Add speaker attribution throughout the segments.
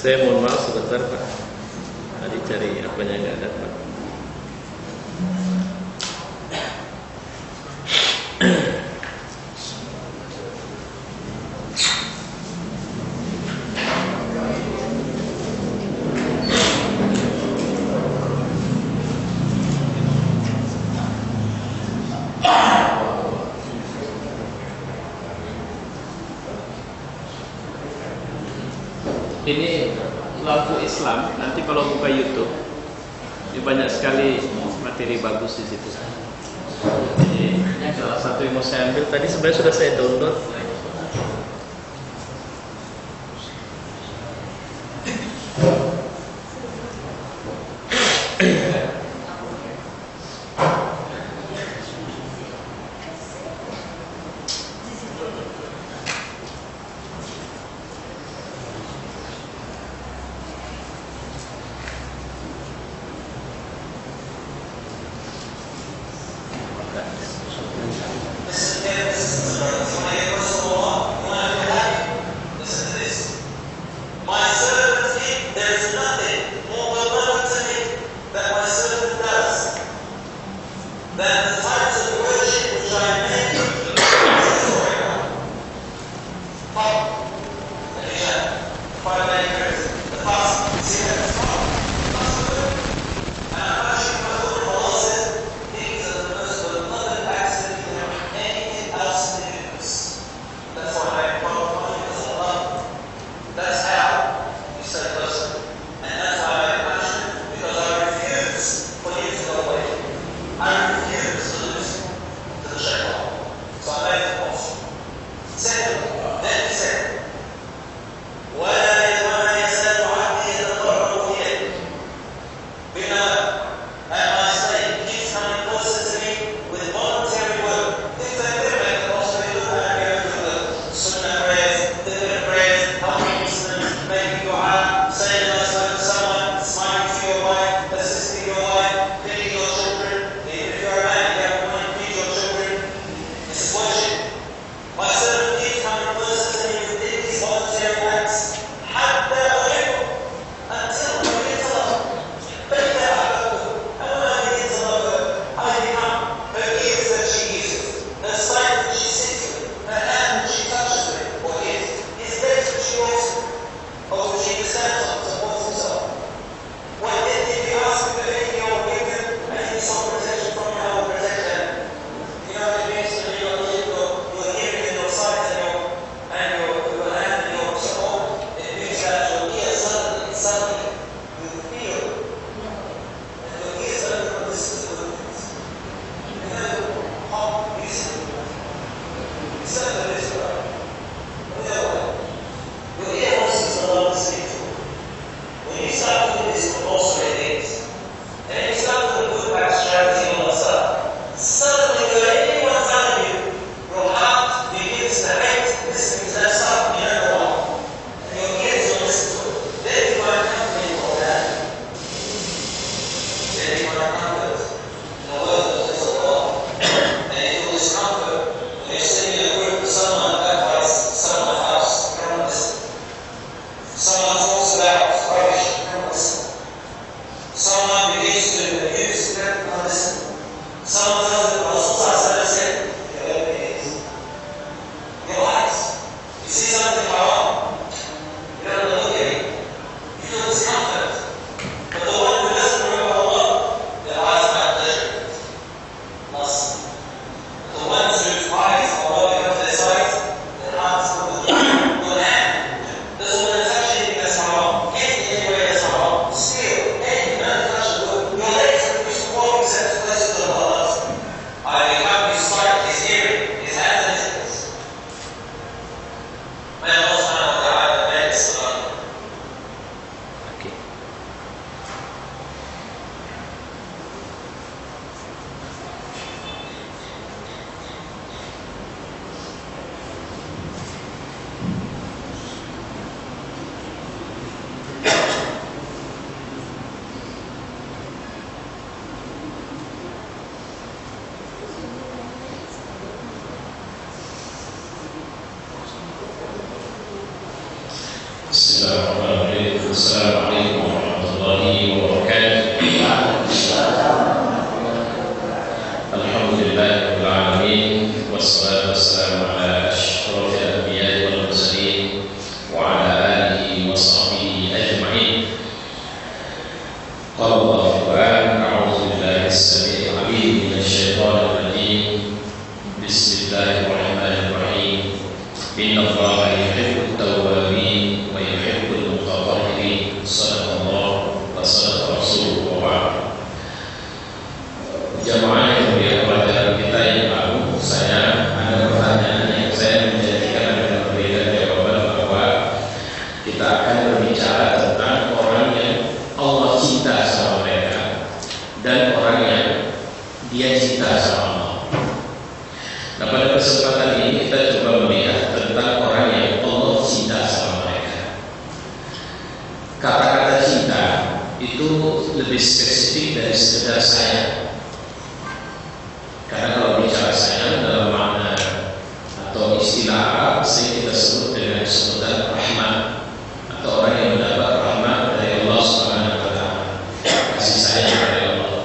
Speaker 1: Saya mohon maaf sebentar Pak, tadi cari apanya nggak dapat. Ini Lampu Islam. Nanti kalau buka YouTube, ini banyak sekali materi bagus di situ. Jadi salah satu yang mau saya ambil tadi sebenarnya sudah saya download.
Speaker 2: Bismillahirrahmanirrahim. Assalamualaikum warahmatullahi wabarakatuh. Alhamdulillahirabbil alamin wassalatu wassalamu ala asyrofil anbiya'i wal mursalin wa ala alihi wa sahbihi ajma'in. Qala Allahu ta'ala a'udzu billahi as-sami'il 'alim minasy syaithanir rajim. Bismillahirrahmanirrahim. Innallaha yuhibbut tawwabin wa yuhibbul mutatahhirin. kesempatan ini kita coba melihat tentang orang yang Allah cinta sama mereka. Kata-kata cinta itu lebih spesifik dari sekedar sayang. Karena kalau bicara sayang dalam makna atau istilah Arab sering kita sebut dengan sebutan rahmat, atau orang yang mendapat rahmat dari Allah Subhanahu wa taala, kasih sayang dari Allah.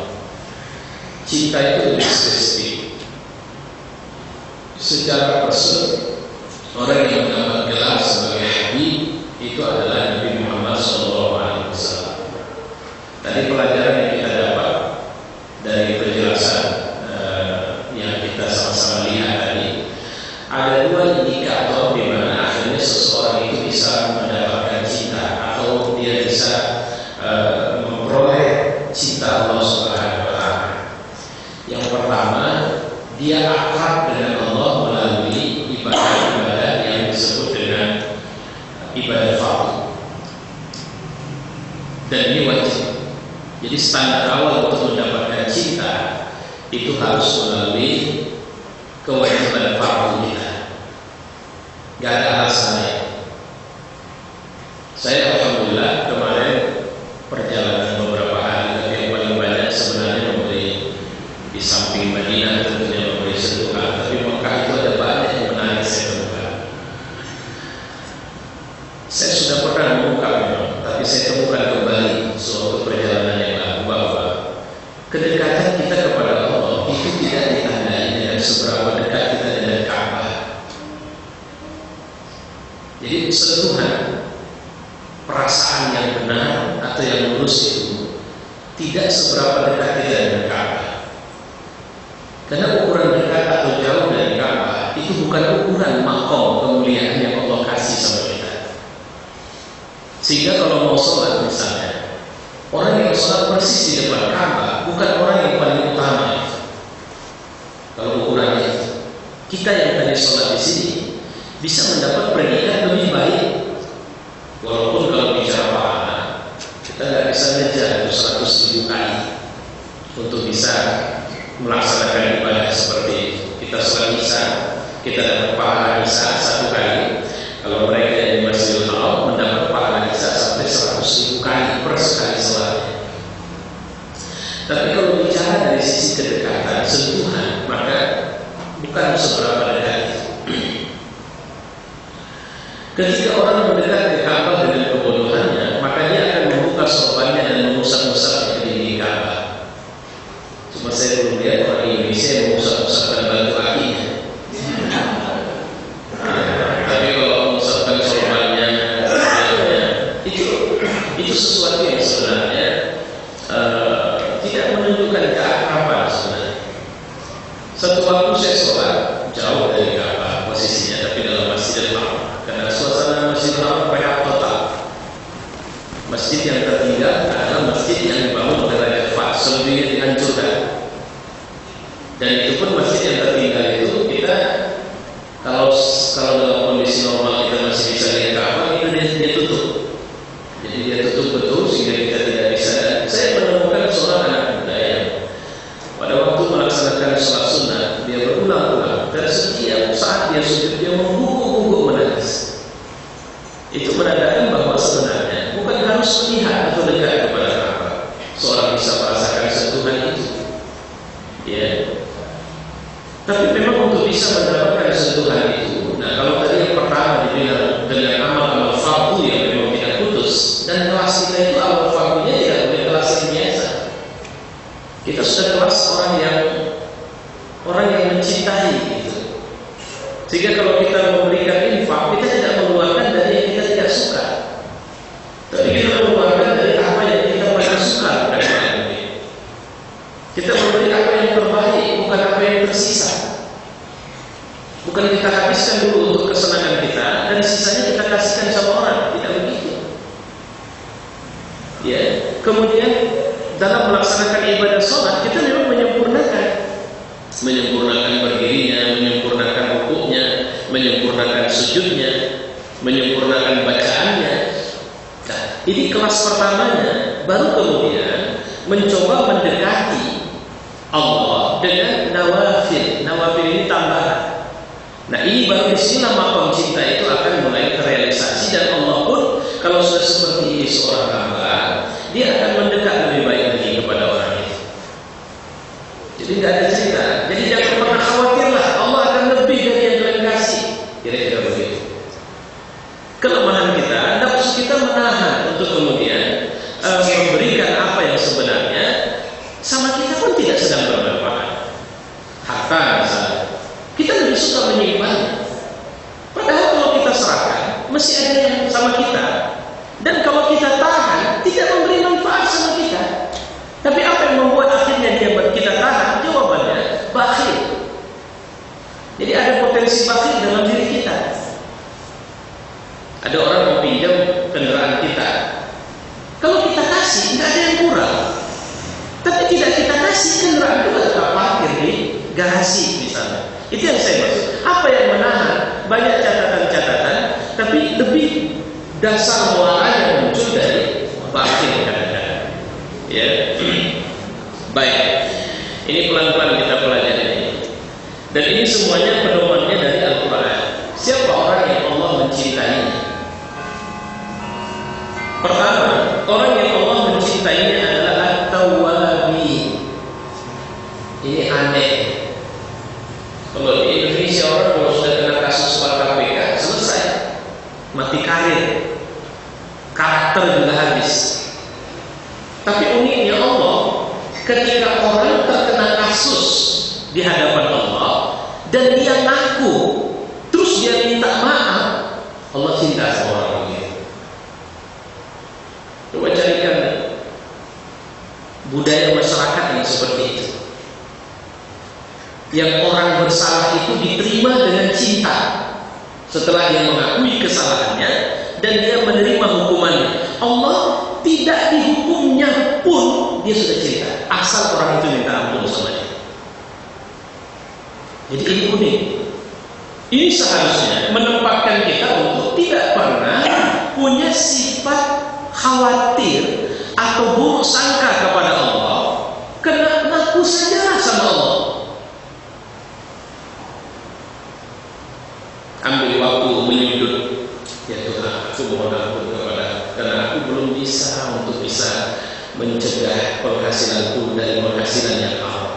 Speaker 2: Cinta itu lebih spesifik. Secara personal, orang yang mendapat gelar sebagai Habib itu adalah Nabi Muhammad SAW. Tadi pelajaran yang kita dapat dari penjelasan yang kita sama-sama lihat tadi, ada dua indikator di mana akhirnya seseorang itu bisa mendapatkan cinta atau dia bisa memperoleh cinta Allah Subhanahu wa taala. Yang pertama, dia akrab dengan Allah melalui ibadah-ibadah yang disebut dengan ibadah fardu. Dan ini wajib. Jadi standar awal untuk mendapatkan cinta itu harus melalui kewajiban fardu kita. Gak ada alasan lain. Saya alhamdulillah kemarin perjalanan beberapa hari, tapi yang paling banyak sebenarnya memberi di samping Madinah tentunya memberi sentuhan, tapi Mekah itu ada banyak yang menarik saya temukan. Saya sudah pernah membuka memang, tapi saya temukan kembali suatu perjalanan yang lalu bahwa kedekatan kita kepada Allah itu tidak ditandai dengan seberapa dekat kita dengan Ka'bah. Jadi sentuhan, perasaan yang benar atau yang lurus itu tidak seberapa dekat kita dengan Ka'bah. Karena ukuran dekat atau jauh dari Ka'bah itu bukan ukuran makom kemuliaan yang Allah kasih sama kita. Sehingga kalau mau sholat misalnya, orang yang sholat persis di depan Ka'bah bukan orang yang paling utama. Kalau ukurannya itu, kita yang tadi sholat di sini bisa mendapat predikat lebih baik. Walaupun kalau bicara pahala, kita nggak bisa ngejar 100.000 kali untuk bisa melaksanakan ibadah seperti itu. Kita sholat isya, kita dapat pahala isya 1 kali. Kalau mereka yang di Masjidil Haram mendapat pahala isya sampai 100.000 kali per sekali sholat. Tapi kalau bicara dari sisi kedekatan, sentuhan, maka bukan seberapa dekat. Ketika orang mendekat ke Ka'bah dengan kebodohannya, maka dia akan membuka sorbannya dan mengusap-usap di dinding Ka'bah. Cuma saya belum lihat orang Indonesia yang mengusap-usapkan batu akinya. Tapi kalau mengusapkan sorbannya, itu sesuatu yang sebenarnya tidak menunjukkan keakraban sebenarnya. Satu waktu saya sholat jauh dari Ka'bah posisinya, tapi dalam Masjidil Haram. Karena suasana Masjidil Haram perak total. Masjid yang tertinggal adalah masjid yang dibangun oleh Raja Fahd, selebihnya dihancurkan. Dan itu pun masjid yang tertinggal itu kita kalau dalam kondisi normal kita masih bisa lihat Ka'bah, itu dia tutup. Jadi dia tutup betul sehingga kita tidak bisa. Saya menemukan seorang anak muda yang pada waktu melaksanakan sholat sunnah dia berulang-ulang dan setiap saat dia sujud dia mengguguk menangis. Itu menandakan bahwa sebenarnya bukan harus melihat atau dekat kepada Ka'bah seorang bisa merasakan sentuhan itu, ya. Tapi memang untuk bisa mendapatkan sentuhan itu, nah kalau tadi yang pertama dibilang dengan amal-amal fardu yang memang tidak putus, dan kelas kita itu amal fardunya tidak boleh kelas yang biasa. Kita sudah kelas orang yang mencintai gitu. Sehingga kalau kita memberikan infak, kita tidak mengeluarkan dari yang kita tidak suka, tapi kita mengeluarkan dari apa yang kita paling suka. Kita memberi apa yang terbaik, bukan apa yang tersisa. Bukan kita habiskan dulu untuk kesenangan kita dan sisanya kita kasihkan sama orang, tidak begitu. Ya, kemudian dalam melaksanakan ibadah sholat kita memang menyempurnakan berdirinya, menyempurnakan rukuknya, menyempurnakan sujudnya, menyempurnakan bacaannya. Nah, ini kelas pertamanya. Baru kemudian mencoba mendekati Allah dengan nawafil. Nawafil ini tambahan. Nah, ini baru disinilah maqam cinta itu akan mulai terrealisasi, dan Allah pun kalau sudah seperti ini seorang hamba, dia akan mendekat lebih baik lagi kepada orang itu. Jadi nggak ada cerita. Jadi jangan pernah khawatirlah, Allah akan lebih dari yang kalian kasih. Kira-kira begitu. Kelemahan kita, nafsu kita menahan untuk kemudian memberikan apa yang sebenarnya sama kita pun tidak sedang bermanfaat. Harta misalnya, kita lebih suka menyimpannya. Padahal kalau kita serahkan, masih ada yang sama kita. Dan kalau kita tahan, tidak memberi manfaat sama kita. Tapi apa yang membuat akhirnya kita tahan? Jawabannya bakhil. Jadi ada potensi bakhil dalam diri kita. Ada orang mau pinjam kendaraan kita. Kalau kita kasih, nggak ada yang kurang. Tapi tidak kita kasih, kendaraan itu tetap parkir di garasi misalnya. Itu yang saya maksud. Apa yang menahan? Banyak catatan-catatan, tapi lebih dasar muara yang muncul dari bakhil kadang-kadang. Ya, baik. Ini pelan-pelan kita pelajari ini. Dan ini semuanya pedomannya dari Al-Quran. Siapa orang yang Allah mencintainya? Pertama, orang yang Allah mencintainya adalah At-Tawwabi. Ini aneh. Kalau di Indonesia orang kalau sudah kena kasus KPK, selesai, mati karir, karakter juga habis. Tapi uniknya Allah, ketika orang terkena kasus di hadapan Allah dan dia ngaku, terus dia minta maaf, Allah cinta sama orang ini. Coba carikan budaya masyarakat yang seperti itu, yang orang bersalah itu diterima dengan cinta setelah dia mengakui kesalahannya dan dia menerima hukumannya. Allah tidak dihukumnya pun dia sudah cerita, asal orang itu minta ampun sama dia. Jadi ini unik. Ini seharusnya menempatkan kita untuk tidak pernah punya sifat khawatir atau buruk sangka kepada Allah, karena ngaku sajalah sama Allah. Ambil waktu menyudut, ya Tuhan, aku mohon ampun karena aku belum bisa untuk bisa mencegah penghasilanku dari penghasilan yang haram.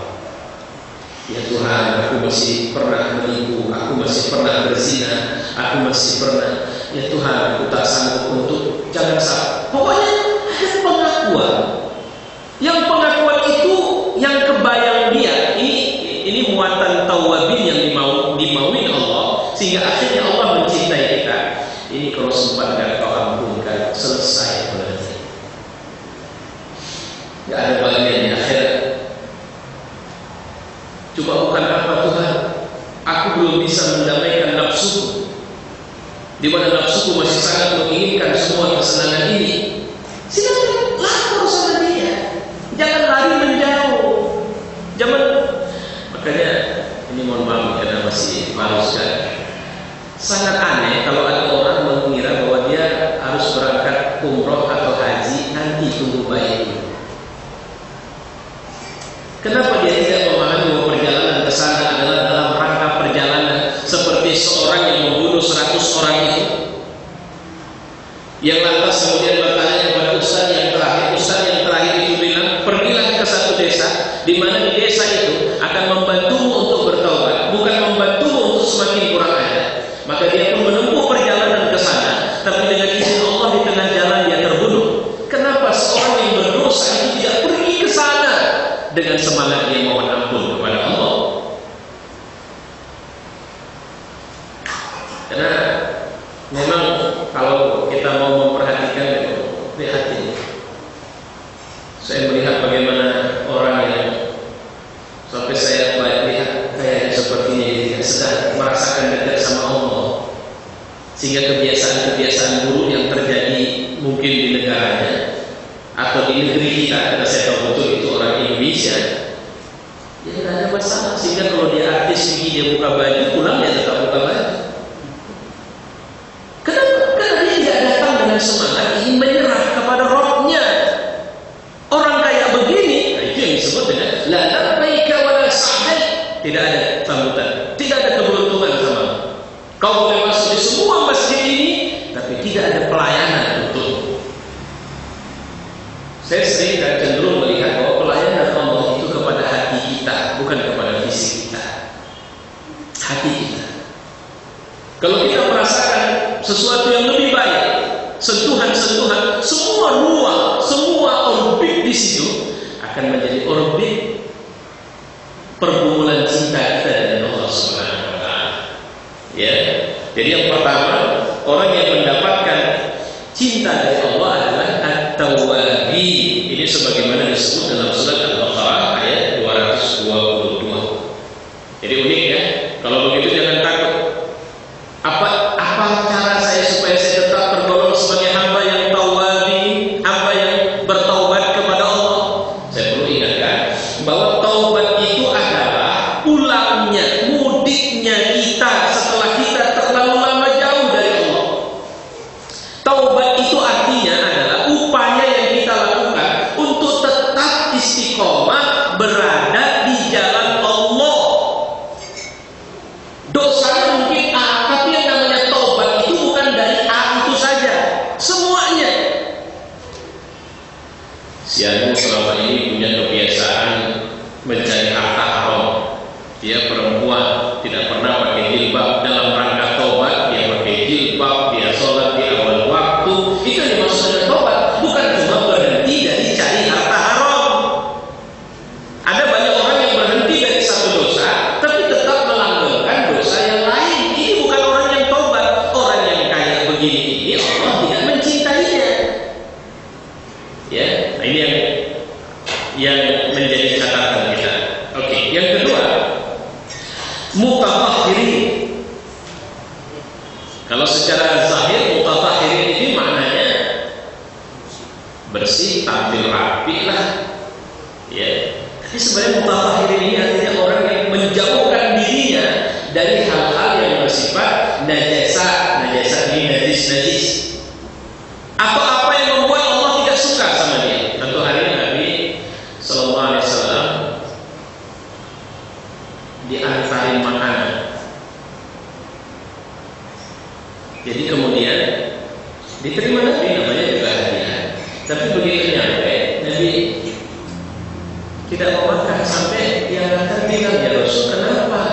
Speaker 2: Ya Tuhan, aku masih pernah menipu, aku masih pernah berzina, aku masih pernah. Ya Tuhan, aku tak sanggup untuk, jangan salah. Pokoknya ada pengakuan. Yang pengakuan itu yang kebayang dia. Ini muatan tawabin yang dimauin Allah, sehingga akhirnya Allah mencintai kita. Ini kalau sempat gak kau ampunkan, selesai berarti. Gak ada bagian di akhirat. Coba bukan apa Tuhan, aku belum bisa mendamaikan nafsuku, di mana nafsuku masih sangat menginginkan semua kesenangan ini. Silakan lapor sama dia, jangan lari menjauh. Makanya ini mohon maaf karena masih baru sekali. Sangat aneh kalau ada orang mengira bahwa dia harus berangkat umroh atau haji, nanti tunggu baik. Kenapa dia tidak memahami bahwa perjalanan ke sana adalah dalam rangka perjalanan seperti seorang yang membunuh 100 orang itu, yang lantas kemudian bertanya kepada ustaz yang terakhir itu bilang, pergilah ke satu desa, di mana di desa itu akan membantumu untuk bertaubat, bukan membantumu untuk semakin kurang ajar. Maka dia pun menempuh perjalanan ke sana, tapi dengan izin Allah di tengah jalan dia terbunuh. Kenapa seorang yang berdosa itu tidak pergi ke sana dengan semangat dia mohon ampun kepada Allah? Karena memang kalau kita mau memperhatikan, lihat ini. Saya melihat bagaimana orang yang sampai saya lihat kayaknya sepertinya dia sedang merasakan dekat sama Allah, sehingga kebiasaan-kebiasaan buruk yang terjadi mungkin di negaranya atau di negeri kita, karena saya tahu betul itu orang Indonesia, dia tidak ada masalah. Sehingga kalau dia artis tinggi, dia buka baju, pulang dia tetap buka baju. Kenapa? Karena dia tidak datang dengan semangat ingin menyerah kepada Rabb-Nya. Orang kayak begini, nah itu yang disebut dengan la labbaika wa la sa'daik. Tidak ada sambutan, tidak ada keberuntungan sama Kau boleh masuk di semua masjid ini, tapi tidak ada pelayanan untukmu. Saya sering dan cenderung melihat bahwa pelayanan Allah itu kepada hati kita, bukan kepada fisik kita. Hati kita. Kalau kita merasakan sesuatu yang lebih baik, sentuhan-sentuhan, semua ruang, semua orbit di situ akan menjadi orbit pergumulan cinta kita dengan Allah Subhanahu wa Ta'ala. Ya. Jadi yang pertama, orang yang mendapatkan cinta dari Allah adalah At-Tawwabin. Ini sebagaimana disebut dalam surat Al-Baqarah ayat 222. Jadi unik ya. Kalau begitu jangan takut. Apa cara saya supaya saya tetap tergolong sebagai hamba yang tawwabin, hamba yang bertaubat kepada Allah? Saya perlu ingatkan bahwa taubat itu adalah pulangnya, mudiknya kita setelah kita terlalu lama jauh dari Allah. Taubat itu artinya adalah upaya yang kita lakukan untuk tetap istiqomah berada di jalan Allah. Dosanya mungkin A, tapi yang namanya taubat itu bukan dari A itu saja, semuanya. Si Anu selama ini punya kebiasaan mencari harta haram. Dia perempuan, tidak pernah pakai jilbab. Dalam rangka taubat dia pakai jilbab, dia sholat di awal waktu. Itu yang dimaksud dengan taubat, bukan cuma berhenti dari cari harta haram. Ada banyak orang yang berhenti dari satu dosa, tapi tetap melanggengkan dosa yang lain. Ini bukan orang yang taubat. Orang yang kayak begini ini Allah tidak mencintainya. Ya, nah ini yang menjadi catatan kita. Oke, yang kedua, mutatahhirin. Kalau secara zahir mutatahhirin ini maknanya bersih, tampil rapi lah. Ya. Tapi sebenarnya mutatahhirin ini artinya orang yang menjauhkan dirinya dari hal-hal yang bersifat najasa ini najis. Apa-apa yang membuat Allah tidak suka sama dia. Tentu hari ini Nabi Sallallahu Alaihi Wasallam diantarin makanan. Jadi kemudian diterima Nabi, namanya juga hadiah. Tapi begitu nyampe, Nabi tidak mau makan sampai dia bilang, ya Rasul, kenapa?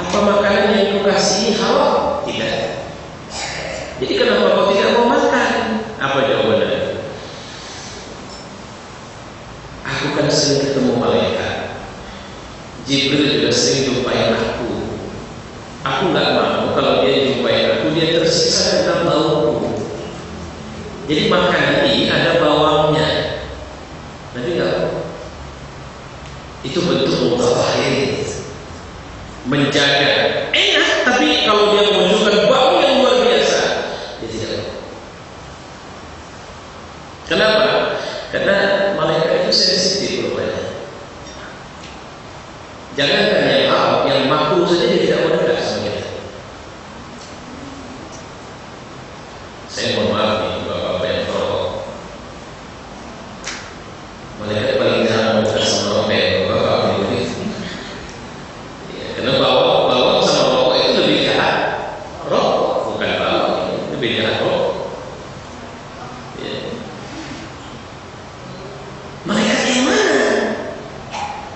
Speaker 2: Apa makanan yang kau kasih halal? Tidak. Jadi kenapa kau tidak mau makan? Apa jawabannya? Aku kan sering ketemu malaikat. Jibril juga sering jumpai aku. Aku nggak mau kalau dia jumpai aku, dia tersiksa dengan bauku. Jadi makanan ini ada bawangnya. Nanti nggak mau. Itu bentuk mutatahhirin, menjaga. Enak, tapi kalau dia menunjukkan bau yang luar biasa, dia tidak mau. Kenapa? Karena malaikat itu sensitif rupanya. Jangankan yang haram, yang makruh saja dia tidak mau dekat sama kita. Saya mohon maaf nih, bapak-bapak yang perokok. Malaikat paling jarang mau dekat sama rokok ya, bapak-bapak ini. Ya, karena bawang sama rokok itu lebih jahat. Rokok bukan bawang, lebih jahat rokok. Ya. Malaikat yang mana?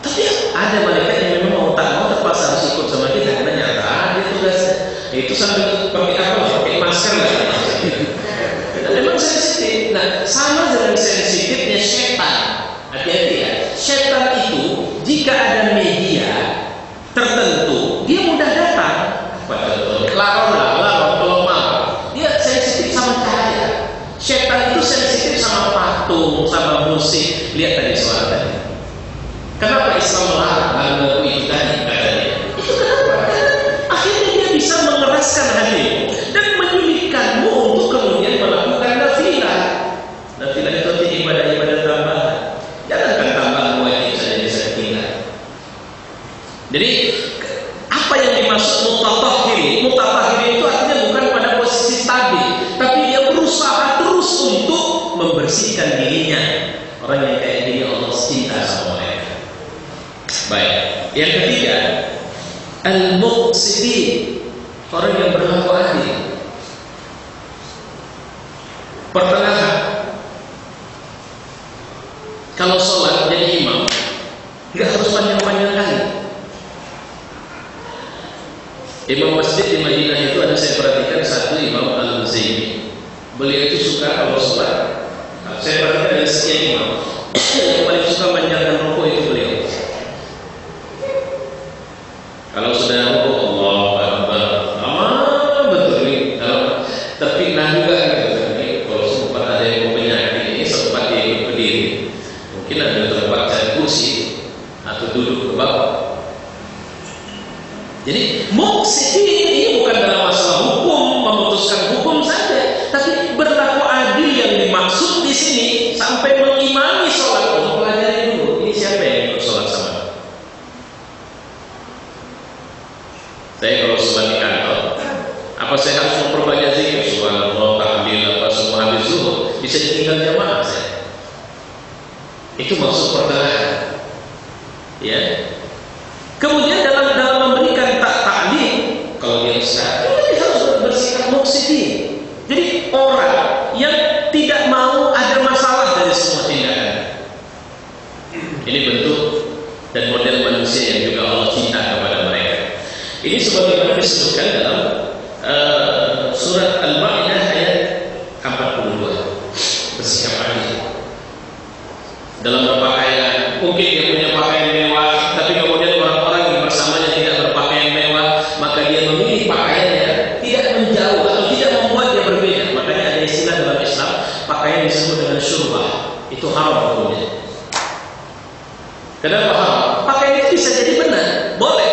Speaker 2: Tapi ada malaikat yang memang mau tak mau terpaksa harus ikut sama kita karena nyata dia tugasnya. Itu sambil pakai apa? Pakai masker lah. Dan memang sensitif. Nah, sama dengan sensitifnya setan. Hati-hati ya. Setan itu jika ada media tertentu, dia mudah datang. Larang kalau mau. Dia sensitif sama cahaya. Setan itu sensitif sama patung, sama musik. Lihat tadi suara tadi. Kenapa Islam melarang lagu itu tadi katanya? Itu kenapa? Akhirnya dia bisa mengeraskan hatimu dan menyulitkanmu untuk kemudian melakukan nafilah. Nafilah itu artinya ibadah-ibadah tambahan. Jangankan tambahan wajib saja bisa tinggal. Jadi apa yang dimaksud mutatahhirin? Mutatahhirin itu artinya bukan pada posisi stabil, tapi dia berusaha terus untuk membersihkan dirinya. Orang yang kayak gini Allah cinta sama mereka. Baik, yang ketiga, al-muqsitin, orang yang berlaku adil, pertengahan. Kalau sholat jadi imam, nggak harus panjang-panjang kali. Imam masjid di Madinah itu ada, saya perhatikan, satu Imam Al-Zaini. Beliau itu suka kalau sholat, saya perhatikan dari sekian imam, yang paling suka panjangkan rukuk itu beliau. Kalau sudah rukuk, Allahu Akbar, lama betul ini. Terpindah juga gitu. Kalau sempat ada yang mau penyakit ini, sempat dia ikut berdiri, mungkin ada tempat cari kursi atau duduk ke bawah. Jadi muqsitin ini bukan dalam masalah hukum, memutuskan hukum saja, tapi berlaku adil yang dimaksud di sini sampai mengimami sholat. Untuk pelajari dulu, ini siapa yang ikut sholat sama? Saya kalau sholat di kantor, apa saya harus memperbanyak zikir? Subhanallah, tahlil, apa semua habis zuhur, bisa ditinggal jamaah saya. Itu maksud pertengahan. Ya. Kemudian dalam memberikan taklim, kalau dia ustaz, dia harus bersikap muqsitin. Jadi orang yang tidak mau ada masalah dari semua tindakan. Ini bentuk dan model manusia yang juga Allah cinta kepada mereka. Ini sebagaimana disebutkan dalam surat Al-Maidah ayat 42. Bersikap adil dalam berpakaian. Mungkin dia punya pakaian mewah, tapi kemudian orang-orang yang bersamanya tidak berpakaian mewah, maka dia memilih pakaiannya tidak menjauh atau tidak membuat dia berbeda. Makanya ada istilah dalam Islam, pakaian disebut dengan syurbah. Itu haram hukumnya. Kenapa haram? Pakaian itu bisa jadi benar, boleh.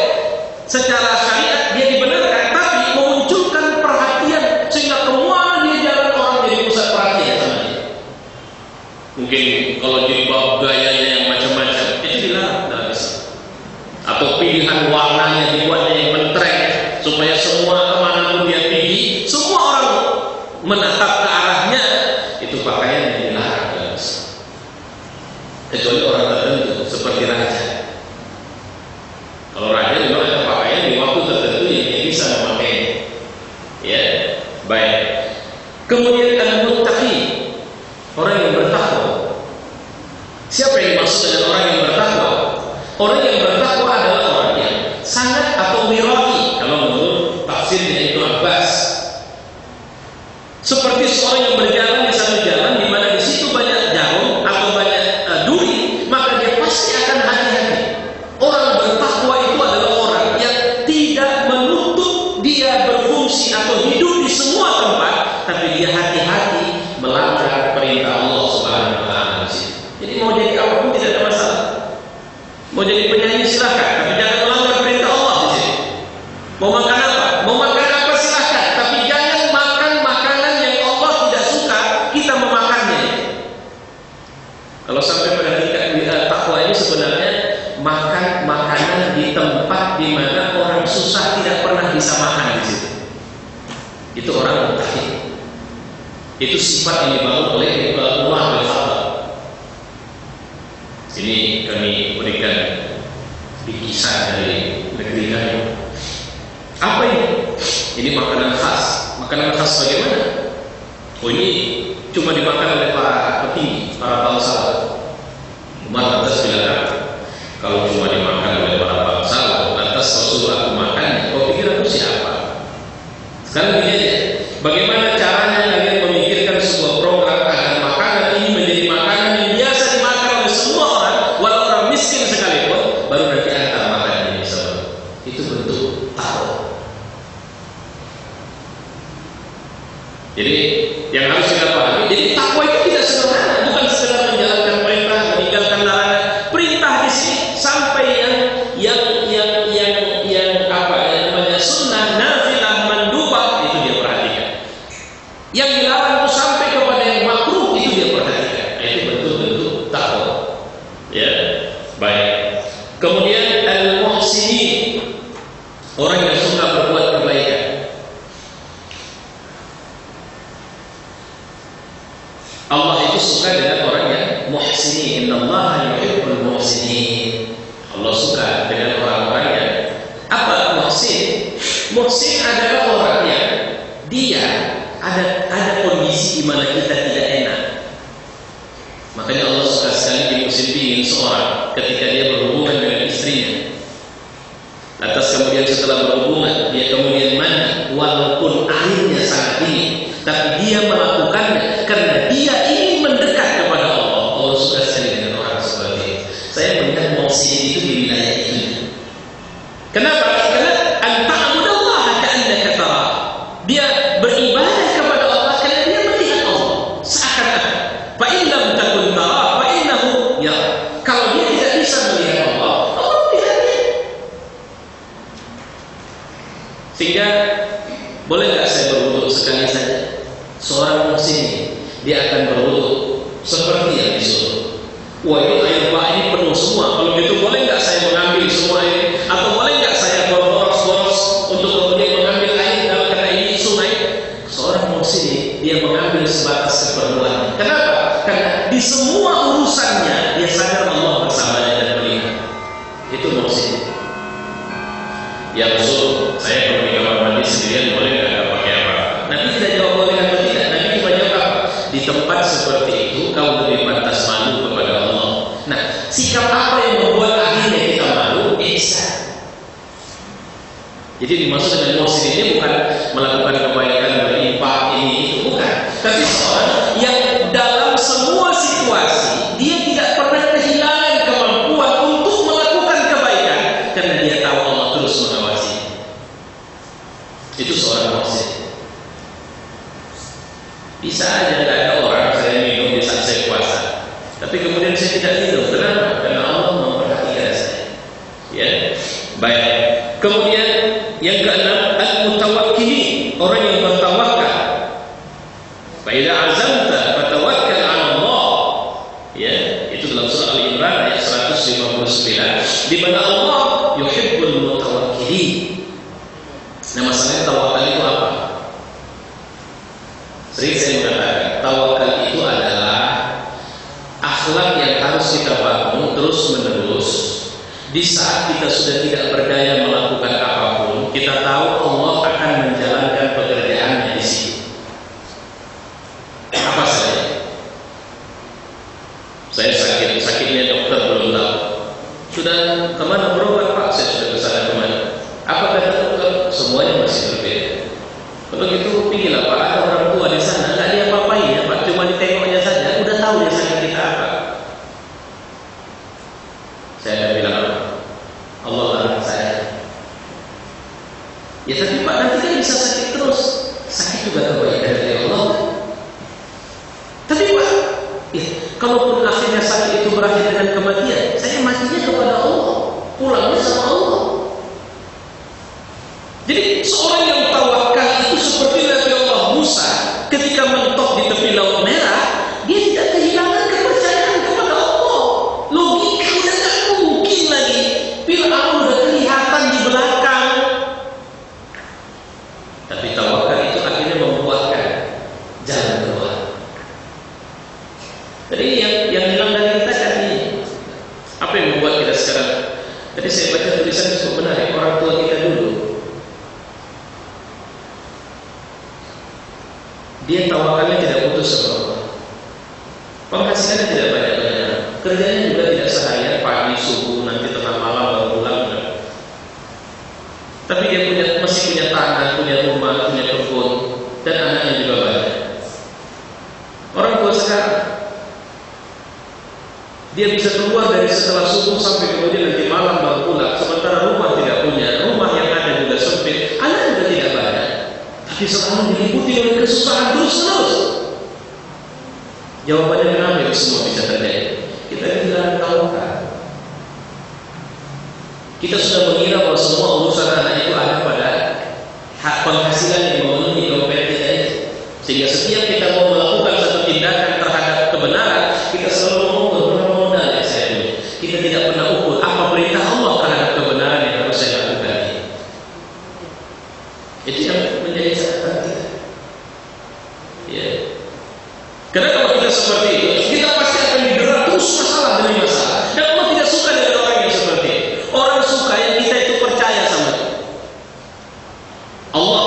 Speaker 2: Secara syariat dia dibenarkan, tapi memunculkan perhatian sehingga kemana dia jalan orang jadi pusat perhatian sama dia. Mungkin kalau jilbab gayanya yang macam-macam itu dilarang dalam Islam. Atau pilihan warnanya dibuatnya yang mentrek supaya semua kemanapun dia pergi, semua orang menatap ke arahnya. Itu pakaian yang dilarang dalam Islam. Kecuali orang tertentu seperti raja. Kalau raja memang ada pakaian di waktu tertentu yang dia bisa memakainya. Ya, baik. Kemudian al-muttaqi, orang yang bertakwa. Siapa yang dimaksud dengan orang yang bertakwa? Orang yang bertakwa adalah orang yang sangat atau wiraki, kalau menurut tafsirnya Ibnu Abbas. Seperti seorang yang berjalan di satu jalan di mana di situ banyak jarum atau banyak duri, maka dia pasti akan hati-hati. Orang bertakwa itu adalah orang yang tidak menutup dia berfungsi atau hidup di semua tempat, tapi dia hati-hati melanggar perintah Allah Subhanahu wa taala. Jadi mau jadi apapun tidak ada masalah. Mau jadi penyanyi silakan, tapi jangan melanggar perintah Allah di sini. Mau makan apa? Mau makan apa silakan, tapi jangan makan makanan yang Allah tidak suka kita memakannya. Kalau sampai pada tingkat takwa ini sebenarnya makan makanan di tempat di mana orang susah tidak pernah bisa makan di situ. Itu orang muttaqi. Itu sifat yang dibangun oleh Umar bin Khattab. Ini kami berikan di kisah dari negeri kami. Apa ini? Ini makanan khas. Makanan khas bagaimana? Oh, ini cuma dimakan oleh para petinggi, para bangsawan. Umar lantas bilang, kalau cuma dimakan oleh para bangsawan, lantas Rasulullah aku makannya. Kau pikir aku siapa? Sekarang gini aja, bagaimana caranya kalian memikirkan sebuah program agar makanan ini menjadi makanan yang biasa dimakan oleh semua orang, walau orang miskin sekalipun, baru nanti antar makanan ini sama. Itu bentuk takwa. Jadi yang harus kita pahami, jadi takwa itu tidak sederhana, bukan sekedar menjalankan perintah, meninggalkan larangan. Perintah di sini sampai yang apa yang namanya sunnah, nafilah, mandubah itu dia perhatikan. Yang dilarang itu sampai kepada yang makruh itu dia perhatikan. Nah, itu bentuk-bentuk takwa. Ya, baik. Kemudian al-muhsinin, orang yang suka berbuat kebaikan. Allah itu suka dengan orang yang muhsinin. Innallaha yuhibbul muhsinin. Allah suka dengan orang-orang yang apa? Muhsin. Muhsin ada ada orang yang dia ada kondisi di mana kita tidak enak. Makanya Allah suka sekali ingin seorang ketika dia berhubungan dengan istrinya. Atas kemudian setelah berhubungan dia kemudian mandi, walaupun airnya sangat dingin, tapi dia melakukannya karena dia ingin mendekat kepada Allah. Allah suka sekali dengan orang seperti itu. Saya melihat muhsin itu di wilayah itu. Kenapa? Karena anta'budallaha ka'annaka tara. Dia beribadah kepada Allah karena dia melihat Allah seakan-akan. Fa in lam takun tara fa innahu yara. Kalau dia tidak bisa melihat Allah, Allah melihatnya. Sehingga boleh nggak saya berwudu sekali saja? Seorang muslim dia akan berwudu seperti yang disuruh. Wah, itu air bah ini penuh semua. Kalau gitu boleh nggak saya mengambil semua ini? Atau boleh nggak saya boros-boros untuk kemudian mengambil air karena ini sungai? Seorang muslim dia mengambil sebatas keperluan. Kenapa? Karena di semua urusannya dia sadar Allah bersamanya dan melihat. Itu muslim. Yang suruh saya kalau di kamar mandi sendirian boleh nggak pakai apa? Nabi tidak jawab boleh atau tidak. Nabi cuma jawab apa? Di tempat seperti itu kau lebih pantas malu kepada Allah. Nah, sikap apa yang membuat akhirnya kita malu? Ihsan. Jadi dimaksud dengan muhsin ini bukan melakukan kebaikan berinfak ini itu bukan. Tapi seorang yang dalam semua situasi dia tidak pernah kehilangan kemampuan untuk melakukan kebaikan karena dia tahu Allah terus mengawasi. Itu seorang muhsin. Bisa aja nggak ada orang saya minum di saat saya puasa, tapi kemudian saya tidak minum. Kenapa? Karena Allah memperhatikan saya. Ya, baik. Kemudian yang keenam, al-mutawakkilin, orang yang bertawakal. Fa idza azamta fatawakkal 'ala Allah. Ya, itu dalam surah Al-Imran ayat 159, di mana Allah yuhibbul mutawakkilin. Nah, masalahnya tawakal itu apa? Sering saya mengatakan, tawakal itu adalah akhlak yang harus kita bangun terus-menerus. Di saat kita sudah tidak berdaya melakukan apapun, kita tahu Allah akan menjalankan pekerjaannya di sini. Apa saja? Saya sakitnya dokter belum tahu. Sudah kemana berobat Pak? Saya sudah kesana kemana? Apa kata dokter? Semuanya masih berbeda. Kalau gitu pilihlah Pak, ada orang tua di sana, nggak dia apa-apain ya Pak, cuma ditengoknya saja, udah tahu dia sakit kita apa. Saya akan bilang apa? Allah larang saya. Ya tapi Pak nanti kan bisa sakit terus. Sakit juga kebaikan dari Allah. Tapi Pak, ya, kalaupun akhirnya sakit itu berakhir dengan kematian, saya matinya kepada Allah, pulangnya sama Allah. Jadi seorang yang tawakal itu seperti Nabi Allah Musa ketika mentok di tepi Laut Merah, dia tidak kehilangan kepercayaan kepada Allah. Logika udah tak mungkin lagi. Fir'aun udah kelihatan di belakang. Tapi tawakal itu akhirnya membuahkan jalan keluar. Jadi yang hilang dari kita kan ini. Apa yang membuat kita sekarang? Tadi saya baca tulisan cukup menarik. Orang tua kita dulu, dia tawakalnya tidak putus sama Allah. Penghasilannya tidak banyak-banyak, kerjanya juga tidak seharian pagi subuh nanti tengah malam baru pulang. Tapi dia masih punya tanah, punya rumah, punya kebun, dan anaknya juga banyak. Orang tua sekarang dia bisa keluar dari setelah subuh sampai kemudian nanti malam baru pulang. Sementara rumah tidak punya, rumah yang ada juga sempit, anak juga tidak banyak. Tapi selalu diliputi oleh kesusahan terus-terus. Jawabannya kenapa itu semua bisa terjadi? Kita kehilangan tawakal. Kita sudah mengira bahwa semua urusan anak itu ada pada hak penghasilan yang memenuhi dompet kita itu. Sehingga setiap kita mau melakukan satu tindakan terhadap kebenaran, kita selalu mengukur berapa modal yang saya punya. Kita tidak pernah ukur apa perintah Allah terhadap kebenaran yang harus saya lakukan. Itu yang menjadi catatan kita. Ya. Karena kalau kita seperti itu, kita pasti akan didera terus masalah demi masalah. Dan Allah tidak suka dengan orang yang seperti itu. Orang suka yang kita itu percaya sama dia. Allah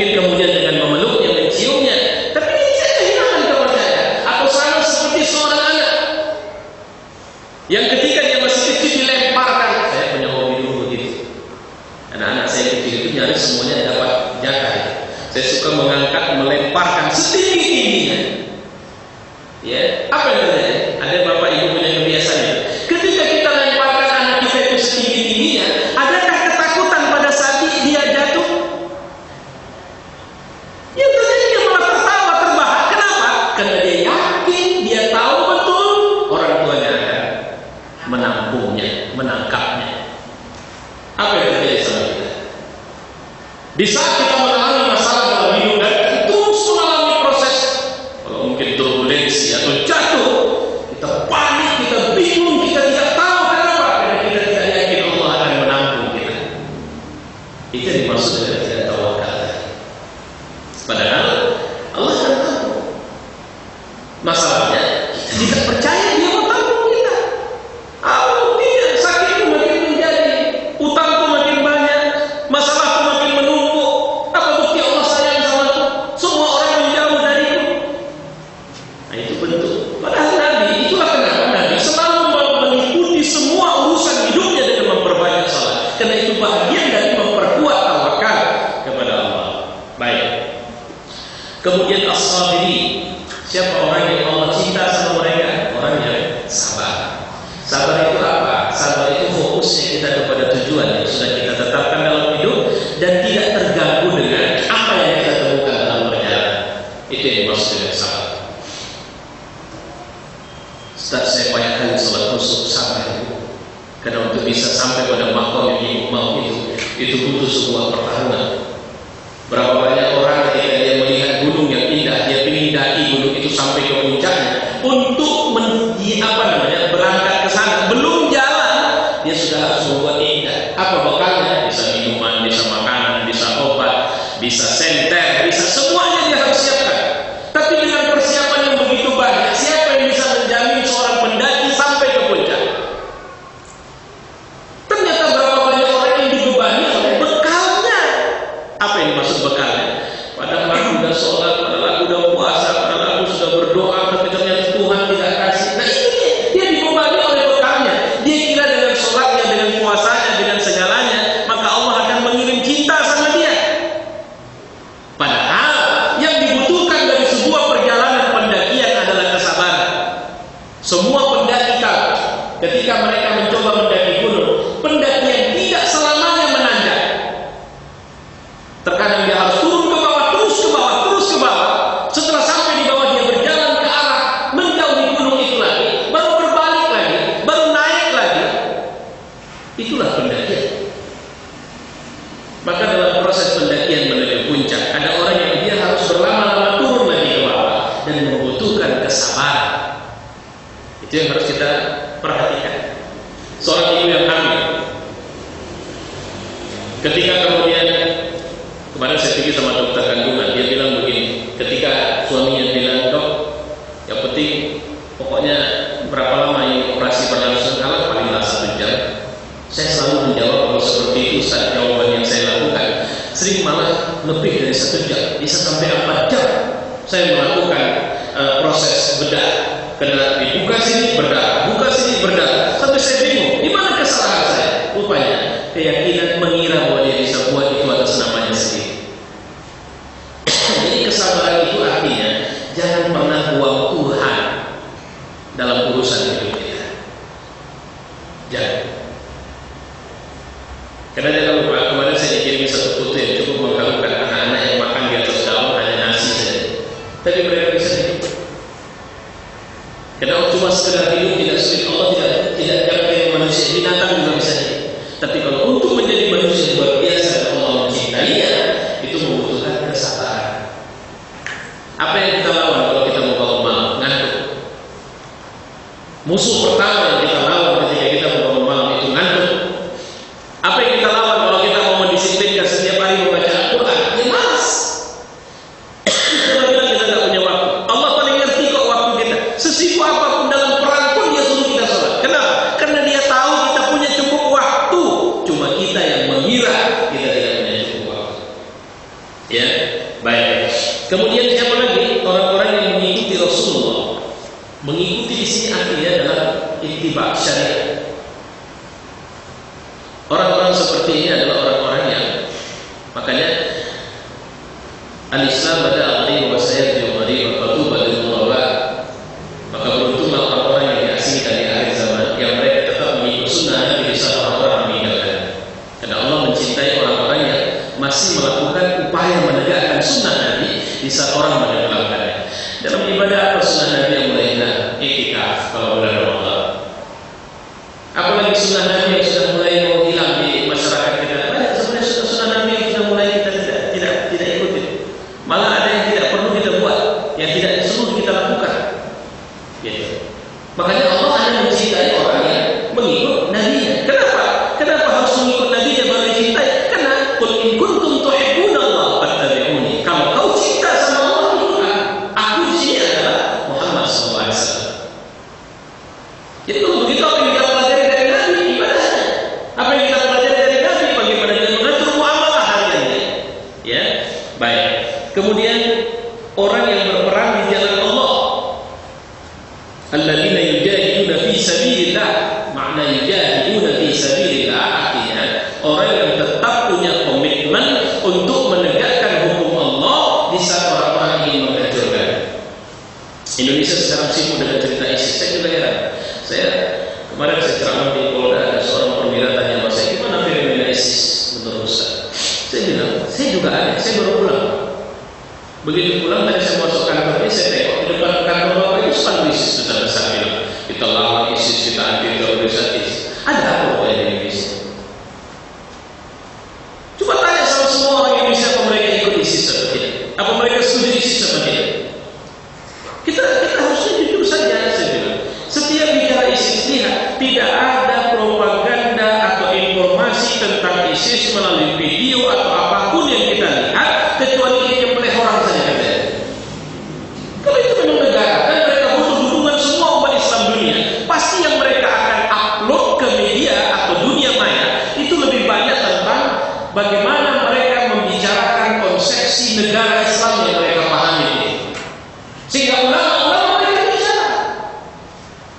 Speaker 1: mungkin kemudian dengan memeluknya, menciumnya, tapi dia tidak kehilangan kepercayaan. Atau sama seperti seorang anak yang ketika dia masih kecil dilemparkan. Saya punya hobi dulu begitu. Anak-anak saya kecil itu nyaris semuanya dapat jatah. Saya suka mengangkat, melemparkan setinggi-tingginya. Ya, apa yang terjadi? Ada bapak ibu punya kebiasaan. Ketika kita lemparkan anak kita itu setinggi-tingginya, adakah ketakutan pada saat dia jatuh? Yang terjadi dia malah tertawa, terbahak. Kenapa? Karena dia yakin, dia tahu betul orang tuanya akan menampungnya, menangkapnya. Apa yang terjadi sama kita? Di saat kita mengalami masalah dalam hidup dan terus mengalami proses, kalau mungkin turbulensi atau jatuh, kita panik, kita bingung, kita tidak tahu kenapa, karena kita tidak yakin Allah akan menampung kita. Itu yang dimaksud dengan tidak tawakal. Padahal Allah akan tampung. Masalahnya kita tidak percaya Dia mau tampung kita. Tidak, sakitku makin menjadi, utangku makin banyak, masalahku makin menumpuk. Apa bukti Allah sayang sama aku? Semua orang menjauh dariku. Nah itu bentuk. Padahal Nabi, itulah kenapa Nabi selalu mengikuti semua urusan hidupnya dengan memperbanyak salat. Karena itu bagian dari memperkuat tawakal kepada Allah. Baik. Kemudian as-sabiri. Siapa orang yang Allah cinta sama mereka? Orang yang sabar. Sabar itu apa? Sabar itu fokusnya kita kepada tujuan yang sudah kita tetapkan dalam hidup dan tidak terganggu dengan apa yang kita temukan dalam perjalanan. Itu yang dimaksud dengan sabar. Ustaz, saya banyak kali sholat khusyuk, sabar itu. Karena untuk bisa sampai pada maqam yang mau itu butuh sebuah pertahanan. Berapa banyak orang ketika dia melihat gunung yang indah, dia ingin daki gunung itu sampai ke puncaknya untuk berangkat ke sana. Belum jalan, dia sudah harus membuat indah. Apa bekalnya? Bisa minuman, bisa makanan, bisa obat, bisa senter, bisa semuanya dia harus siapkan. Tapi dengan persiapan yang begitu banyak, siapa yang bisa menjamin seorang pendaki sampai ke puncak? Ternyata berapa banyak orang yang dibebani oleh bekalnya. Apa yang dimaksud bekalnya? Padahal aku sudah sholat, padahal aku sudah puasa, padahal aku sudah berdoa, tapi ternyata Tuhan tidak kasih. Nah ini dia dibebani oleh bekalnya. Dia kira dengan sholatnya, dengan puasanya, dengan segalanya, maka Allah akan mengirim cinta sama dia. Padahal yang dibutuhkan dari sebuah perjalanan pendakian adalah kesabaran. Semua pendaki tahu, ketika mereka mencoba mendaki gunung, pendakian tidak selamanya menanjak. Terkadang dia harus turun ke bawah, terus ke bawah, terus ke bawah. Setelah sampai di bawah, dia berjalan ke arah menjauhi gunung itu lagi, baru berbalik lagi, baru naik lagi. Itulah pendakian. Maka dalam proses pendakian menuju puncak, ada orang yang dia harus berlama-lama turun lagi ke bawah dan membutuhkan kesabaran. Itu yang harus kita perhatikan. Seorang ibu yang hamil, ketika kemudian kemarin saya pergi sama dokter kandungan, dia bilang begini, ketika suaminya bilang, dok, yang penting pokoknya berapa lama ini operasi berlangsung, kalau palinglah 1 jam. Saya selalu menjawab kalau seperti itu, Ustaz, jawaban yang saya lakukan sering malah lebih dari 1 jam, bisa sampai 4 jam saya melakukan proses bedah. Kena dibuka sini berdarah, buka sini berdarah, sampai saya bingung, di mana kesalahan saya? Rupanya keyakinan mengira bahwa dia bisa buat itu atas namanya sendiri. Jadi kesabaran itu artinya jangan pernah buang Tuhan dalam urusan hidup kita. Jangan. Karena jangan lupa, kemarin saya dikirimi satu foto yang cukup mengagumkan, anak-anak yang makan di atas daun hanya nasi saja, tapi mereka bisa hidup. Karena cuma sekedar hidup tidak sulit. Allah tidak jaga manusia, binatang juga bisa hidup. Tapi kalau untuk menjadi manusia luar biasa dan Allah mencintainya, itu membutuhkan kesabaran. Apa yang kita lawan kalau kita mau bangun malam? Ngantuk. Musuh pertama yang kita lawan ketika kita mau bangun malam itu ngantuk. Apa yang kita lawan kalau kita mau mendisiplinkan setiap hari membaca Al-Quran? Ya malas. Kita bilang kita tidak punya waktu. Allah paling ngerti kok waktu kita. Sesibuk apapun dalam perang pun dia suruh kita sholat. Kenapa? Karena dia tahu kita punya cukup waktu. Cuma
Speaker 2: Kemudian siapa lagi? Orang-orang yang mengikuti Rasulullah. Mengikuti di sini artinya adalah ittiba syariat. Orang-orang seperti ini adalah orang-orang yang, makanya al-Islam pada arti bahwa saya diumari waktu badul murawa. Maka beruntunglah orang-orang yang diasingkan di akhir zaman, yang mereka tetap mengikut sunnah Nabi di saat orang-orang meninggalkan. Karena Allah mencintai orang-orang yang masih melakukan upaya menegakkan sunnah Nabi di saat orang meninggalkannya. Dalam ibadah apa sunnah Nabi yang mulai hilang? Iktikaf kalau bulan Ramadan. Apalagi sunnah Nabi yang sudah mulai mau hilang di masyarakat kita. Banyak sebenarnya sunnah Nabi yang sudah mulai kita tidak ikuti. Malah ada yang tidak perlu kita buat, yang tidak disuruh kita lakukan. Gitu. Makanya Allah hanya mencintai orang yang mengikut Nabi-Nya. Kenapa? Kenapa harus mengikut Nabi-Nya baru dicintai? Karena qul in kuntum tuhibbunallaha fattabi'uni. Kalau kau cinta sama Allah, ikutlah. Aku di sini adalah Muhammad SAW. Jadi kalau begitu apa yang kita pelajari dari Nabi? Ibadahnya. Apa yang kita pelajari dari Nabi? Bagaimana dia mengatur muamalah hariannya. Ya, baik. Kemudian orang yang berperang di jalan Allah. Alladzina yujahiduna fi sabilillah. Makna yujahiduna fi sabilillah artinya orang yang tetap punya komitmen untuk menegakkan hukum Allah di saat orang-orang ingin menghancurkan. Indonesia sekarang sibuk dengan cerita ISIS. Saya juga heran. Kemarin saya ceramah di Polda, ada seorang perwira tanya sama saya, gimana fenomena ISIS menurut Ustaz? Saya bilang, saya juga ada, saya baru pulang. Begitu pulang tadi saya masuk kantor ini, saya tengok di depan kantor bapak itu spanduk ISIS sudah besar bilang, kita lawan ISIS, kita anti teroris ISIS. Ada apa pokoknya di Indonesia? Coba tanya sama semua orang Indonesia apa mereka ikut ISIS atau tidak? Apa mereka setuju ISIS atau tidak? Kita harusnya jujur saja, saya bilang. Setiap bicara ISIS, lihat, tidak ada propaganda atau informasi tentang ISIS melalui video atau apapun yang kita lihat, kecuali ini yang oleh orang saja katanya. Kalau itu memang negara, kan mereka butuh dukungan semua umat Islam dunia. Pasti yang mereka akan upload ke media atau dunia maya itu lebih banyak tentang bagaimana mereka membicarakan konsepsi negara Islam yang mereka pahami ini. Sehingga ulama-ulama mereka bicara,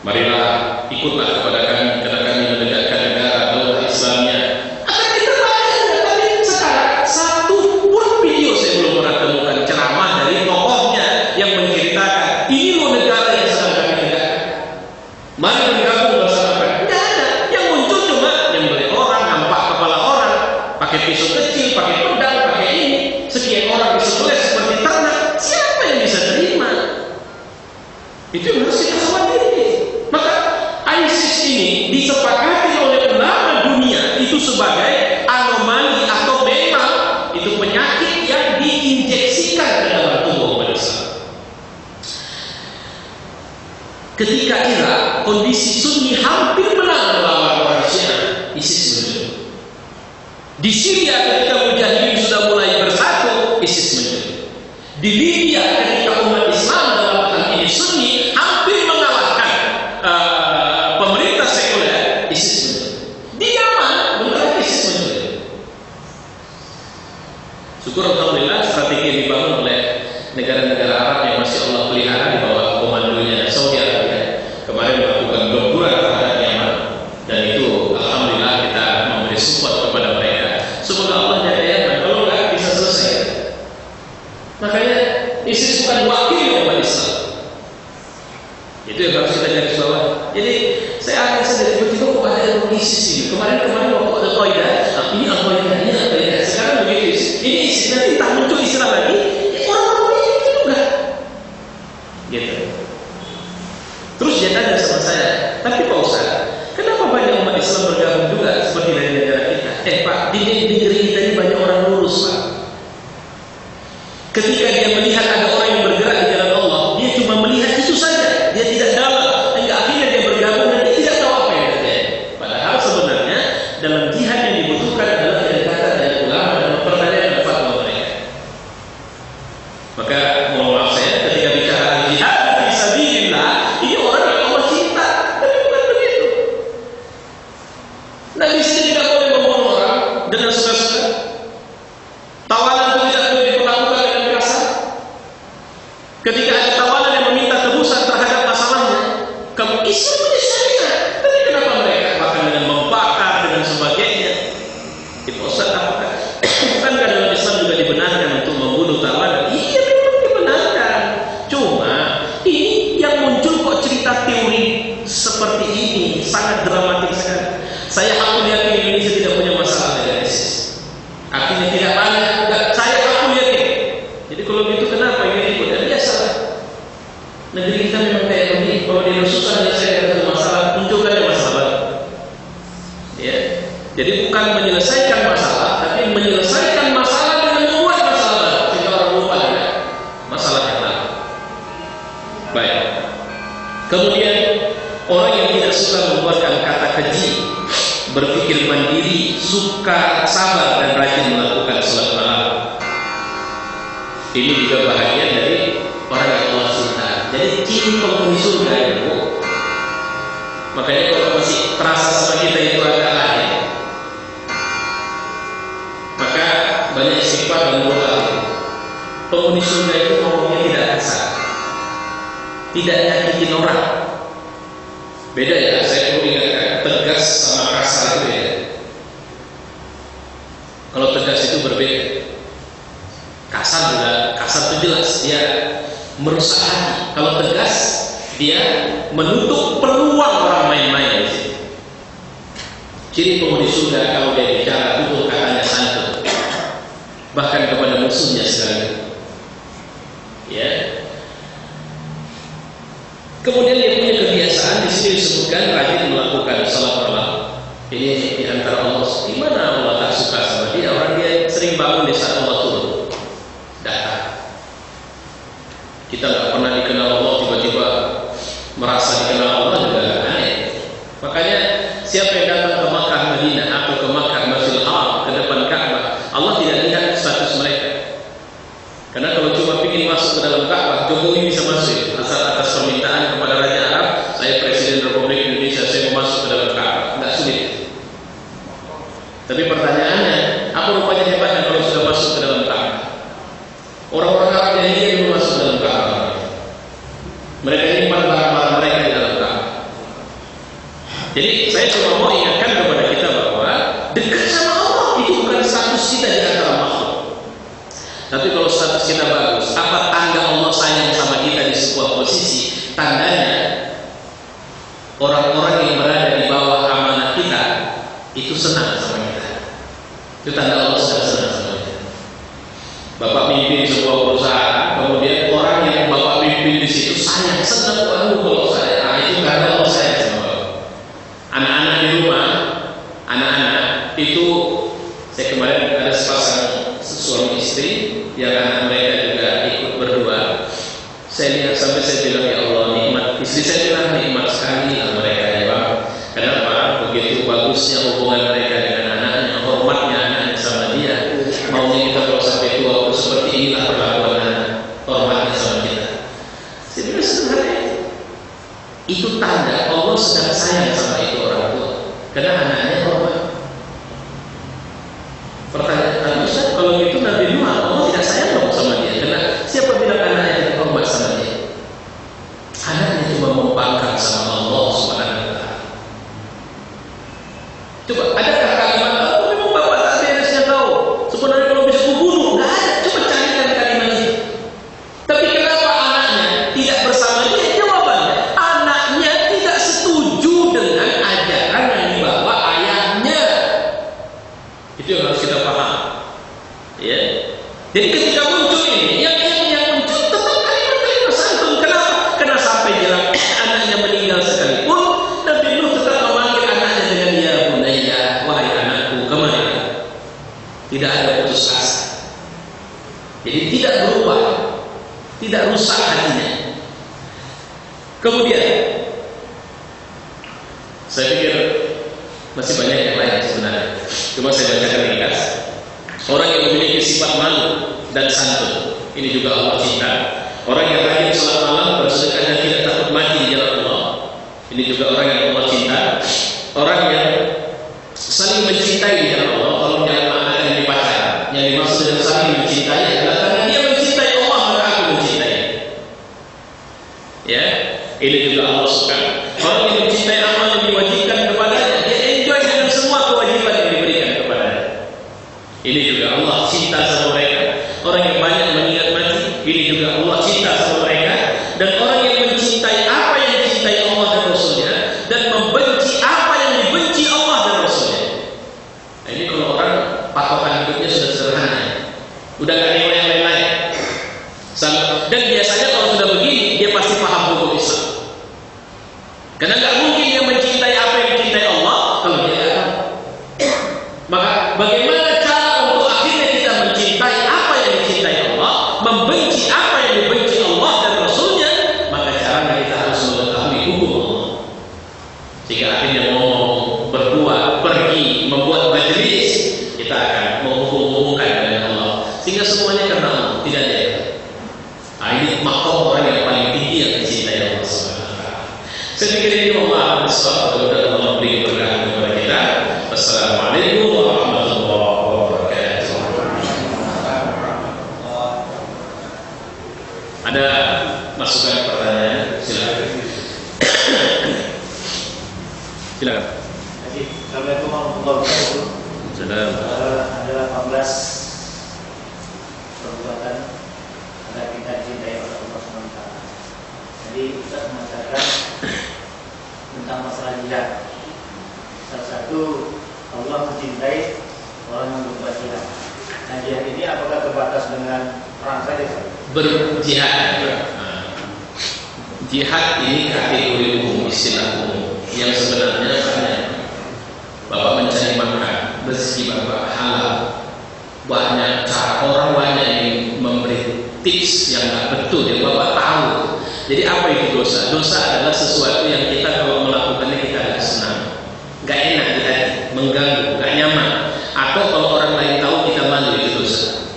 Speaker 2: marilah ikutlah kepada kami karena kami menegakkan negara daulah Islamnya. Akan kita bayangkan, tapi sekarang satu pun video saya belum pernah temukan ceramah dari tokohnya yang menceritakan ini loh negara yang sedang kami tegakkan. Mari bergabung bersama kami. Tidak ada. Yang muncul cuma yang beli orang, nampak kepala orang, pakai pisau kecil, pakai pedang, pakai ini. Sekian orang disembelih seperti ternak. Siapa yang bisa terima? Itu yang harus kita khawatirin. Maka ISIS ini disepakati oleh ulama dunia itu sebagai anomali atau memang itu penyakit yang diinjeksikan ke dalam tubuh umat Islam. Ketika Irak kondisi Sunni hampir menang melawan orang Syiah, ISIS muncul. Di Syria ketika mujahidin sudah mulai bersatu, ISIS muncul. Di Libya ketika umat Islam dalam hal ini Sunni hampir mengalahkan pemerintah sekuler, ISIS muncul. Di Yaman benar ISIS muncul. Syukur alhamdulillah strategi yang dibangun oleh negara-negara Arab yang masih Allah pelihara di bawah komandonya Saudi Arabia kemarin melakukan gempuran terhadap Yaman, dan itu alhamdulillah kita memberi support kepada mereka. Semoga Allah jaga Yaman, kalau nggak bisa selesai. Makanya ISIS bukan wakil umat Islam. Itu yang harus kita garis bawah. Jadi saya akan sadar tiba-tiba kok ada yang ISIS ini. Kemarin waktu ada Al-Qaeda, ini Al-Qaeda, ini Al-Qaeda. Sekarang begitu ISIS. Ini ISIS, nanti tak muncul istilah lagi. Orang-orang ini juga. Gitu. Terus dia tanya sama saya, tapi Pak Ustaz, kenapa banyak umat Islam bergabung juga seperti dari negara kita? Pak, di negeri kita ini banyak orang lurus, Pak. Ketika dia melihat ada orang yang bergerak di jalan Allah, dia cuma melihat itu saja. Dia tidak dalam. Hingga akhirnya dia bergabung dan dia tidak tahu apa yang terjadi. Padahal sebenarnya dalam jihad yang dibutuhkan adalah kedekatan dari ulama dan mempertanyakan fatwa mereka. Maka mohon maaf saya ketika bicara jihad fi sabilillah, ini orang yang Allah cinta, tapi bukan begitu. Nabi sendiri tidak boleh membunuh orang dengan suka-suka. Tawanan itu tidak boleh diperlakukan dengan kasar.
Speaker 1: Itu Ustaz, apakah bukankah dalam Islam juga dibenarkan untuk membunuh tawanan? Iya, memang dibenarkan. Cuma ini yang muncul kok cerita teori seperti ini, sangat dramatik sekali. Saya aku yakin Indonesia tidak punya masalah dengan ISIS. Artinya tidak banyak. Saya aku yakin. Jadi kalau gitu kenapa ini ikut? Dan biasa. Negeri kita memang kayak begini. Kalau dia susah, saya ada masalah, munculkan masalah baru. Ya. Jadi bukan menyelesaikan masalah, tapi menyelesaikan masalah dengan membuat masalah baru. Sehingga orang lupa dengan masalah yang lalu. Baik. Kemudian orang yang tidak suka membuatkan kata keji, berpikir mandiri, suka sabar dan rajin melakukan salat malam. Ini juga bahagian dari orang yang Allah cinta. Jadi ciri penghuni surga itu. Makanya kalau masih terasa sama kita itu agak lain, maka banyak istighfar dan doa. Penghuni surga itu ngomongnya tidak kasar, tidak nyakitin orang. Beda ya, saya perlu ingatkan, tegas sama kasar itu ya. Kalau tegas itu berbeda. Kasar juga, kasar itu jelas dia merusak hati. Kalau tegas dia menutup peluang orang main-main di situ. Ciri penghuni surga kalau dia bicara tutur katanya santun, bahkan kepada musuhnya sekalipun. Ya. Kemudian dia punya kebiasaan, di sini disebutkan rajin melakukan salat malam. Ini di antara Allah. Di mana Allah tak suka sama dia? Orang dia sering bangun di saat Allah turun. Datang. Kita nggak pernah dikenal Allah, tiba-tiba merasa dikenal Allah juga aneh. Makanya siapa yang datang ke Makkah, Madinah atau ke Makkah, Masjidil Haram, ke depan Ka'bah, Allah tidak lihat status mereka. Karena kalau cuma ingin masuk ke dalam Ka'bah, Jokowi bisa masuk asal atas permintaan kepada Raja Arab, saya Presiden Republik Indonesia, saya mau masuk ke dalam Ka'bah, nggak sulit. Tapi pertanyaannya, apa rupanya hebatnya kalau sudah masuk ke dalam Ka'bah? Orang-orang Arab yang belum masuk ke dalam Ka'bah, mereka nyimpan barang-barang mereka di dalam Ka'bah. Jadi saya cuma mau ingatkan kepada kita bahwa dekat sama Allah itu bukan status kita di antara makhluk. Tapi kalau status kita bagus, apa tanda Allah sayang sama kita di sebuah posisi? Tandanya orang-orang yang berada di bawah amanah kita itu senang sama kita. Itu tanda Allah sudah senang sama kita. Bapak mimpin sebuah perusahaan, kemudian orang yang Bapak pimpin di situ sayang, senang banget kalau saya. Nah, itu karena Allah sayang sama Bapak. Anak-anak di rumah, anak-anak itu, saya kemarin ada sepasang suami istri yang anak mereka juga ikut berdua. Saya lihat sampai saya bilang, ya Allah, nikmat. Istri saya bilang nikmat sekali lah mereka ya Bang. Kenapa? Begitu bagusnya hubungan mereka dengan anaknya, hormatnya anaknya sama dia. Maunya kita kalau sampai tua seperti inilah perlakuan anak, hormatnya sama kita. Saya bilang sebenarnya itu tanda Allah sedang sayang sama itu orang tua, karena anaknya hormat. Pertanyaan Ustaz, kalau gitu Nabi Nuh Allah tidak sayang dong sama dia, karena siapa bilang anaknya tidak hormat sama dia? Anaknya cuma mau bangkang sama Allah Subhanahu wa Ta'ala. Coba, adakah kalimat oh, memang Bapak tak beresnya tahu? Sebenarnya kalau bisa kubunuh, nggak ada. Coba carikan kalimat itu. Tapi kenapa anaknya tidak bersama dia? Jawabannya, anaknya tidak setuju dengan ajaran yang dibawa ayahnya. Itu yang harus kita paham. Ya. Jadi ketika muncul ini, yang muncul tetap kalimat-kalimat santun. Kenapa? Karena sampai jelas anaknya meninggal sekalipun, Nabi Nuh tetap memanggil anaknya dengan ya bunayya, wahai anakku, kemana? Tidak ada putus asa. Jadi tidak berubah, tidak rusak hatinya. Kemudian, saya pikir masih banyak yang lain sebenarnya. Cuma saya bacakan ringkas. Orang yang memiliki sifat malu dan santun, ini juga Allah cinta. Orang yang rajin salat malam, bersedekah dan tidak takut mati di jalan Allah, ini juga orang yang Allah cinta. Orang yang saling mencintai di jalan Allah, kalau jangan mengatakan yang dipacar. Yang dimaksud dengan saling mencintai adalah karena dia mencintai Allah, maka aku mencintai. Ya, ini juga Allah suka. Orang yang mencintai amal yang diwajibkan kepadanya, dia enjoy dengan semua kewajiban yang diberikan kepadanya.
Speaker 2: Ini juga Allah cinta sama mereka. Orang yang banyak mengingat mati, ini juga Allah cinta sama mereka. Dan orang yang mencintai apa yang dicintai Allah dan Rasulnya, dan membenci apa yang dibenci Allah dan Rasulnya. Nah, ini kalau orang patokan hidupnya sudah sederhana, udah gak ada yang lain-lain. Dan biasanya kalau sudah begini, dia pasti paham hukum Islam. Karena gak mungkin dia mencintai apa yang dicintai Allah kalau dia gak tahu. Maka bagaimana cara untuk akhirnya kita mencintai apa yang dicintai Allah, membenci apa yang dibenci Allah dan Rasulnya? Maka caranya kita harus mengetahui hukum Allah. Jika akhirnya ngomong, berbuat, pergi, membuat majelis, kita akan menghubungkan dengan Allah. Sehingga semuanya karena Allah, tidak ada. Nah, ini makom orang yang paling tinggi yang dicintai Allah SWT. Saya pikir ini Allah mudah-mudahan Allah beri keberkahan kepada kita. Wassalamualaikum warahmatullahi wabarakatuh. Ada masukan pertanyaan? Silakan. Silakan.
Speaker 3: Assalamualaikum warahmatullahi wabarakatuh.
Speaker 2: Salam.
Speaker 3: Ada 18 perbuatan agar kita dicintai oleh Allah SWT. Jadi kita mengatakan tentang masalah jihad. Salah satu, Allah mencintai orang yang berbuat jihad. Nah, jihad ini apakah terbatas dengan perang saja?
Speaker 2: Berjihad. Jihad ini kategori umum, istilah umum yang sebenarnya banyak. Bapak mencari makan, rezeki bapak halal. Banyak cara, orang banyak yang memberi tips yang nggak betul yang bapak tahu. Jadi apa itu dosa? Dosa adalah sesuatu yang kita kalau melakukannya kita agak senang, nggak enak di hati, mengganggu, nggak nyaman. Atau kalau orang lain tahu kita malu, itu dosa.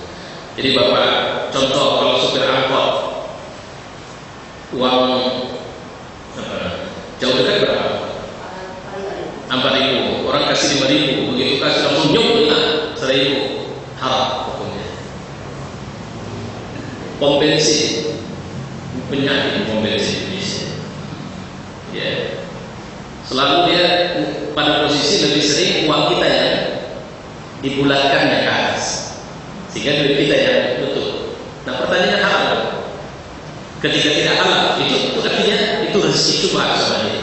Speaker 2: Jadi bapak contoh kalau supir angkot, uang jauh dekat berapa? 4.000, orang kasih 5.000, begitu kasih langsung nyok 1.000, haram hukumnya. Pom bensin, penyakit pom bensin Indonesia. Ya, selalu dia pada posisi lebih sering uang kita yang dibulatkannya ke atas, sehingga duit kita yang betul. Nah, pertanyaannya halal. Ketika tidak halal, itu artinya itu rezeki cuma sama dia.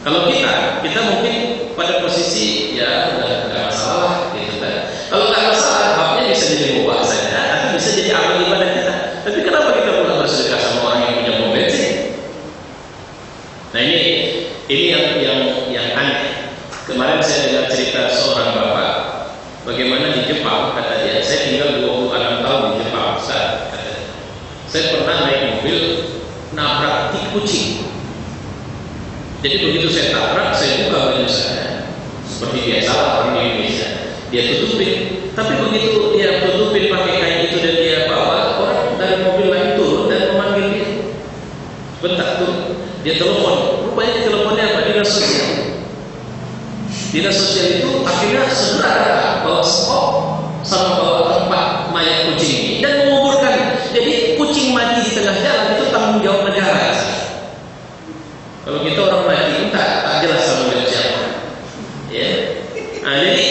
Speaker 2: Kalau kita mungkin pada posisi ya udah nggak masalah gitu kan. Kalau nggak masalah, habnya bisa jadi mubah saja, atau bisa jadi amal ibadah kita. Tapi kenapa kita pula bersedekah sama orang yang punya pom bensin? Nah, ini yang aneh. Kemarin saya dengar cerita seorang bapak, bagaimana di Jepang, kata dia, saya tinggal 26 tahun di Jepang, kata dia. Saya pernah naik mobil nabrak tik kucing. Jadi begitu saya tabrak, saya buka baju saya seperti biasa orang di Indonesia, dia tutupin. Tapi begitu dia tutupin pakai kain itu dan dia bawa, orang dari mobil lain turun dan memanggil dia. Bentar tuh, dia telepon. Rupanya teleponnya apa? Dinas sosial. Dinas sosial itu akhirnya segera datang bawa skop sama bawa tempat mayat kucing ini dan menguburkan. Jadi kucing mati di tengah jalan itu tanggung jawab negara. Kalau kita orang mati, tak jelas sama siapa. Ya. Nah, jadi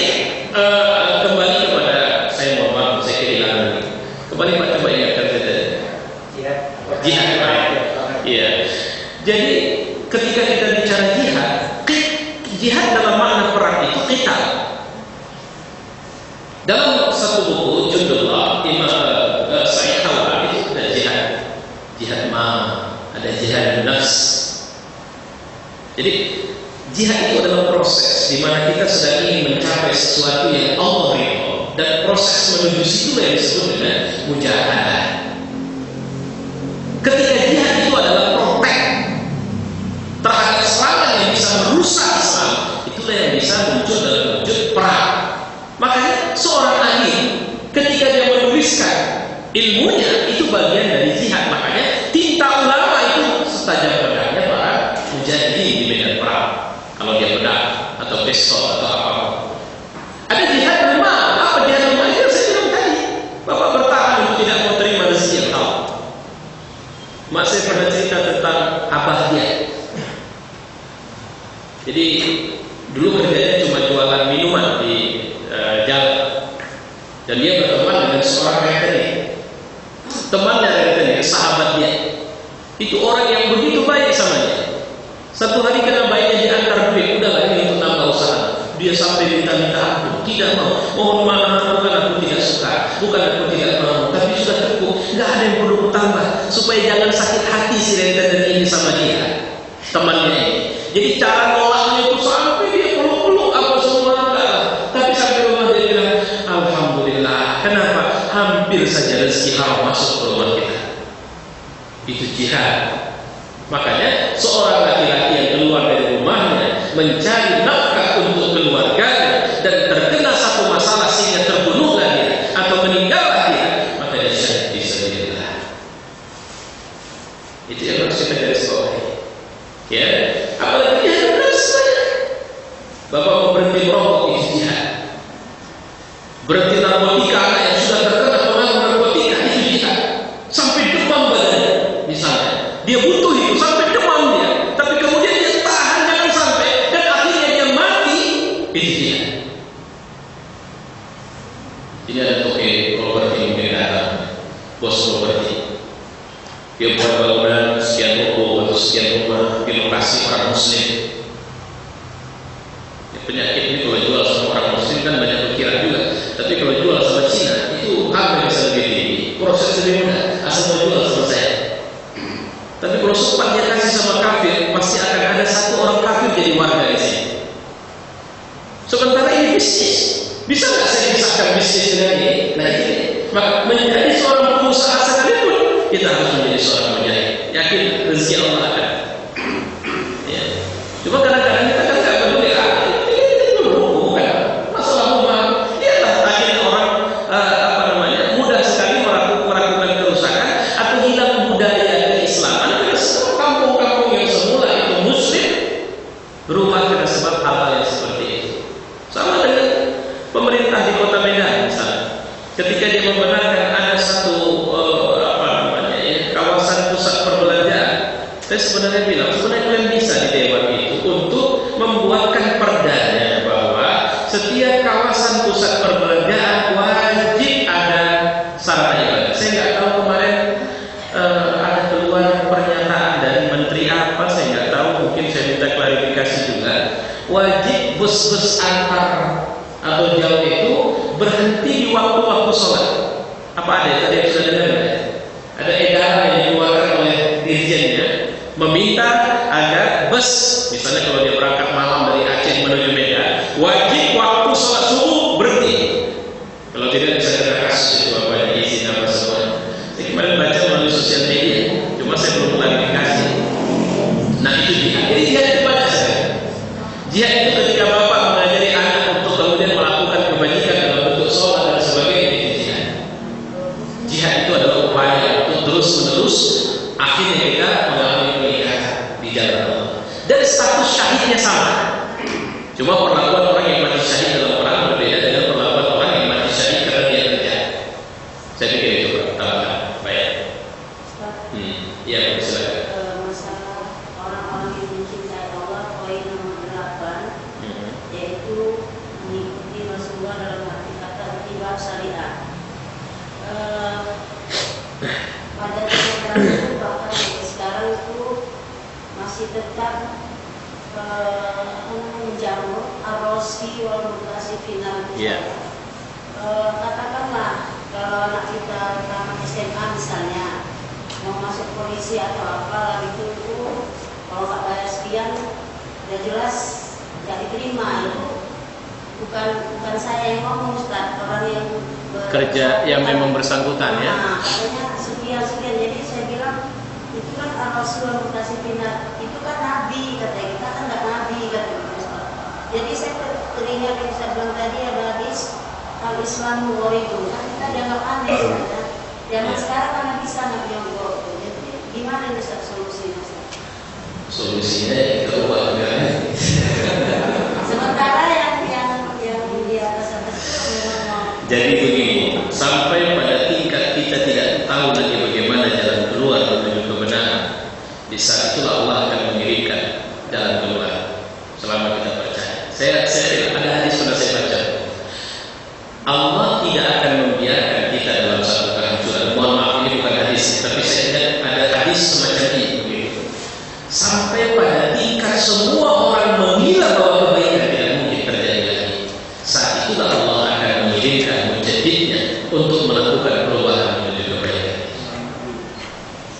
Speaker 2: kembali kepada saya mohon maaf, saya kehilangan ini. Kembali Pak, coba ingatkan saya. Jihad. Iya. Jadi ketika kita bicara jihad dalam makna perang itu kita. Dalam satu buku Jundullah Imam Sa'id Hawla itu ada jihad ada jihad nafs. Jadi jihad itu adalah proses di mana kita sedang ingin mencapai sesuatu yang Allah ridho, dan proses menuju situ yang disebut dengan mujahadah. Ketika jihad itu adalah protek terhadap serangan yang bisa merusak Islam, itulah yang bisa muncul dalam wujud perang. Makanya seorang ahli ketika dia menuliskan ilmunya itu bagian dari jihad. Makanya tinta ulama itu setajam pedangnya para mujahidin di medan perang. Kalau dia pedang atau pistol atau apapun. Ada jihad lemah. Apa jihad lemah? Itu saya bilang tadi. Bapak bertahan untuk tidak mau terima rezeki yang tahu. Mak saya pernah cerita tentang abah dia. Jadi dulu kerjanya cuma jualan minuman di jalan. Dan dia berteman dengan seorang rekening. Temannya rekening, sahabat dia. Itu orang yang begitu baik sama dia. Satu hari karena baiknya diantar duit, udahlah ini untuk nambah usaha. Dia sampai minta-minta ampun, tidak mau. Mohon maaf, bukan aku tidak suka, bukan aku tidak mau, tapi sudah cukup. Nggak ada yang perlu tambah, supaya jangan sakit hati si rentenir ini sama dia, temannya ini. Jadi cara nolaknya itu sampai dia peluk-peluk apa semua enggak. Tapi sampai rumah dia bilang, alhamdulillah. Kenapa? Hampir saja rezeki haram masuk ke rumah kita. Itu jihad. Makanya seorang laki-laki yang keluar dari rumahnya mencari nafkah untuk keluarganya dan terkena satu masalah sehingga terbunuhlah dia atau meninggallah dia, maka dia syahid fisabilillah. Itu yang harus kita garis bawahi. Ya, apalagi dia beras saja. Bapak mau berhenti merokok itu jihad. Berhenti narkotika, anak yang sudah terkena pengaruh narkotika itu jihad. Sampai demam badannya, misalnya. Dia butuh itu sampai demam dia, tapi kemudian dia tahan jangan sampai dan akhirnya dia mati. Itu dia. Ini ada toke properti mungkin datang, bos properti. Dia buat bangunan sekian ruko atau sekian rumah di lokasi orang Muslim. Ya, penyakit ini kalau jual sama orang Muslim kan banyak pikiran juga. Tapi kalau jual sama Cina itu harga bisa lebih tinggi, proses lebih mudah. Asal mau jual sama saya. Tapi kalau sempat dia kasih sama kafir, pasti akan ada satu orang kafir jadi warga di sini. Sementara ini bisnis, bisa nggak saya pisahkan bisnis dengan ini? Nah ini, maka menjadi seorang pengusaha sekalipun kita harus menjadi seorang penjahit. Yakin rezeki Allah akan. Ya. Cuma kadang-kadang kita kan nggak peduli. Dulu bukan masalah rumah. Ialah akhirnya orang mudah sekali melakukan kerusakan atau hilang budaya. Kampung-kampung yang semula itu Muslim berubah karena sebab hal-hal yang seperti itu. Sama dengan pemerintah di kota Medan misalnya, ketika dia membenarkan ada satu kawasan pusat perbelanjaan, saya sebenarnya bilang kalian bisa di dewan itu untuk membuatkan perdanya bahwa setiap kawasan pusat perbelanjaan wajib ada sarana ibadah. Saya nggak tahu kemarin ada keluar pernyataan dari menteri apa, saya nggak tahu, mungkin saya minta klarifikasi juga. Wajib bus-bus antar atau jauh itu berhenti di waktu-waktu sholat. Apa ada? Tadi yang sudah dengar ya? Ada edaran yang dikeluarkan oleh dirjennya meminta agar bus, misalnya kalau dia berangkat malam dari Aceh menuju Medan, wajib waktu sholat subuh berhenti. Kalau tidak bisa kena kasus itu apa yang izin apa semua. Saya kemarin baca melalui sosial media, cuma saya belum klarifikasi. Nah itu jihad. Jadi jihad itu banyak sekali. Jihad itu ketika bapak mengajari anak untuk kemudian melakukan kebajikan dalam bentuk sholat dan sebagainya, itu jihad. Jihad itu adalah upaya untuk terus-menerus akhirnya kita mengalami peningkatan di jalan Allah. Dan status syahidnya sama. Cuma perlakuan orang yang mati syahid dalam perang berbeda dengan perlakuan orang yang mati syahid karena dia kerja. Saya pikir itu pertama. Baik. Ya, silakan.
Speaker 4: Masalah orang-orang yang mencintai Allah, poin nomor 8, yaitu mengikuti Rasulullah dalam arti kata ittiba syariah. Pada zaman itu bahkan sampai sekarang itu masih tetap menjamu ar-rosi wal mutasifina. Katakanlah kalau anak kita tamat SMA misalnya mau masuk polisi atau apa gitu, kalau nggak bayar sekian udah jelas nggak diterima. Itu bukan saya yang ngomong, Ustaz, orang yang
Speaker 1: kerja yang memang bersangkutan ya.
Speaker 4: Nah, katanya sekian. Jadi saya bilang itu kan Rasulullah mutasifina, itu kan Nabi, katanya kita kan nggak Nabi, katanya. Jadi saya teringat yang saya bilang tadi ada hadis al-Islamu gharibun, kan kita dianggap aneh saja. Zaman sekarang karena bisa nggak nyogok. Jadi gimana nih Ustaz solusinya?
Speaker 2: Solusinya kita ubah negara.
Speaker 4: Sementara yang di atas itu memang.
Speaker 2: Jadi begini, sampai pada tingkat kita tidak tahu lagi bagaimana jalan keluar menuju kebenaran, di saat itulah Allah akan mengirimkan jalan keluar. Selama kita percaya. Saya ada hadis pernah saya baca. Allah tidak akan Allah akan mengirimkan mujadidnya untuk melakukan perubahan menuju kebaikan.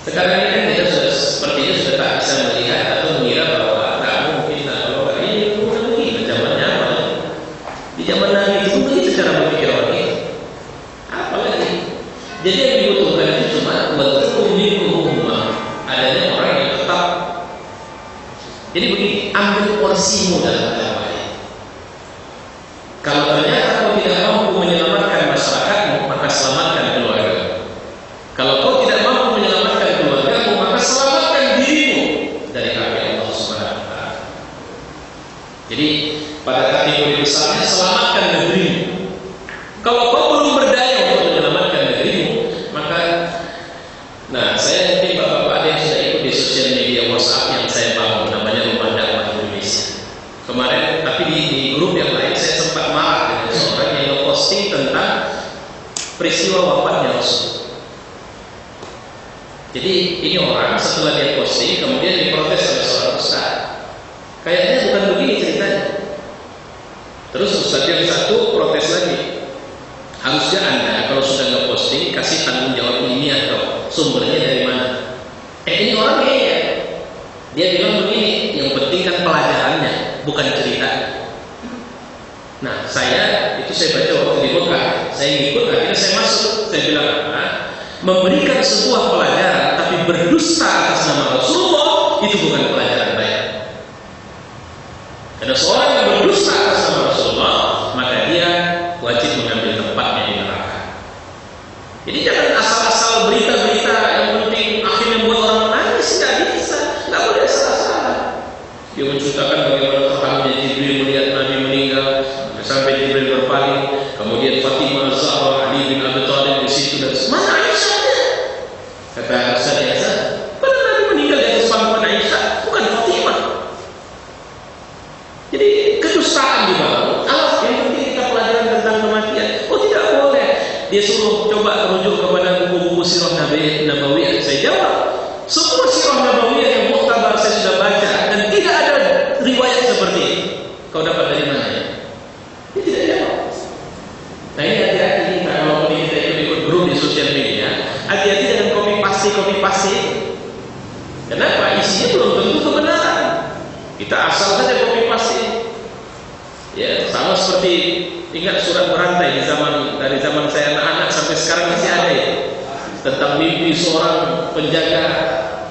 Speaker 2: Sekarang ini kan kita sudah sepertinya sudah tak bisa melihat atau mengira bahwa tak mungkin kalau ini bukan begini zamannya apa? Di zaman Nabi itu begitu cara berpikir orang ini. Apalagi jadi yang dibutuhkan itu cuma ummah, adanya orang yang tetap. Jadi begini, ambil porsimu dalam agama ini. Kalau ternyata kau tidak mampu menyelamatkan masyarakatmu, maka selamatkan keluarga. Kalau kau tidak mampu menyelamatkan keluargamu, maka selamatkan dirimu dari api Allah Subhanahu wa taala. Jadi pada kategori besarnya selamatkan negerimu. Kalau kau belum berdaya untuk menyelamatkan negerimu, maka saya mungkin bapak-bapak ada yang sudah ikut di sosial media WhatsApp yang saya bangun, namanya Rumah Dakwah Indonesia. Kemarin, tapi di grup yang lain saya sempat marah dengan seorang yang nge-posting tentang peristiwa wafatnya Rasul. Jadi ini orang setelah dia posting kemudian diprotes oleh seorang ustaz. Kayaknya bukan begini ceritanya. Terus ustaz yang satu protes lagi. Harusnya Anda kalau sudah nge-posting kasih tanggung jawab ini atau sumbernya dari mana. Ini orang kayaknya dia bilang begini, yang penting kan pelajarannya, bukan ceritanya. Nah, saya baca waktu di Mekah, saya ngikut, akhirnya saya masuk, saya bilang memberikan sebuah pelajaran tapi berdusta atas nama Rasulullah itu bukan pelajaran baik. Karena seorang yang berdusta atas nama Rasulullah, maka dia wajib mengambil tempatnya di neraka. Jadi jangan asal-asal berita-berita yang penting akhirnya membuat orang menangis, tidak bisa, tidak boleh asal-asalan. Dia menceritakan bagaimana terharunya Jibril melihat Nabi meninggal sampai Jibril berpaling, kemudian Fatimah Az-Zahra, Ali bin Abi Thalib di situ dan mana Aisyahnya? Kata Ustaz Yasa, pada Nabi meninggal di atas pangkuan Aisyah, bukan Fatimah. Jadi kedustaan dibangun. Yang penting kita pelajaran tentang kematian. Oh tidak boleh. Dia suruh coba merujuk kepada buku-buku sirah Nabawiyah. Saya jawab, semua sirah Nabawiyah yang muktabar saya sudah baca dan tidak ada riwayat seperti ini. Kau dapat dari mana ya? Dia tidak jawab. Nah ini hati-hati kita kalau kita ikut grup di sosial media, hati-hati dengan copy paste. Kenapa? Isinya belum tentu kebenaran. Kita asal saja copy paste. Ya, sama seperti ingat surat berantai dari zaman saya anak-anak sampai sekarang masih ada ya. Tentang mimpi seorang penjaga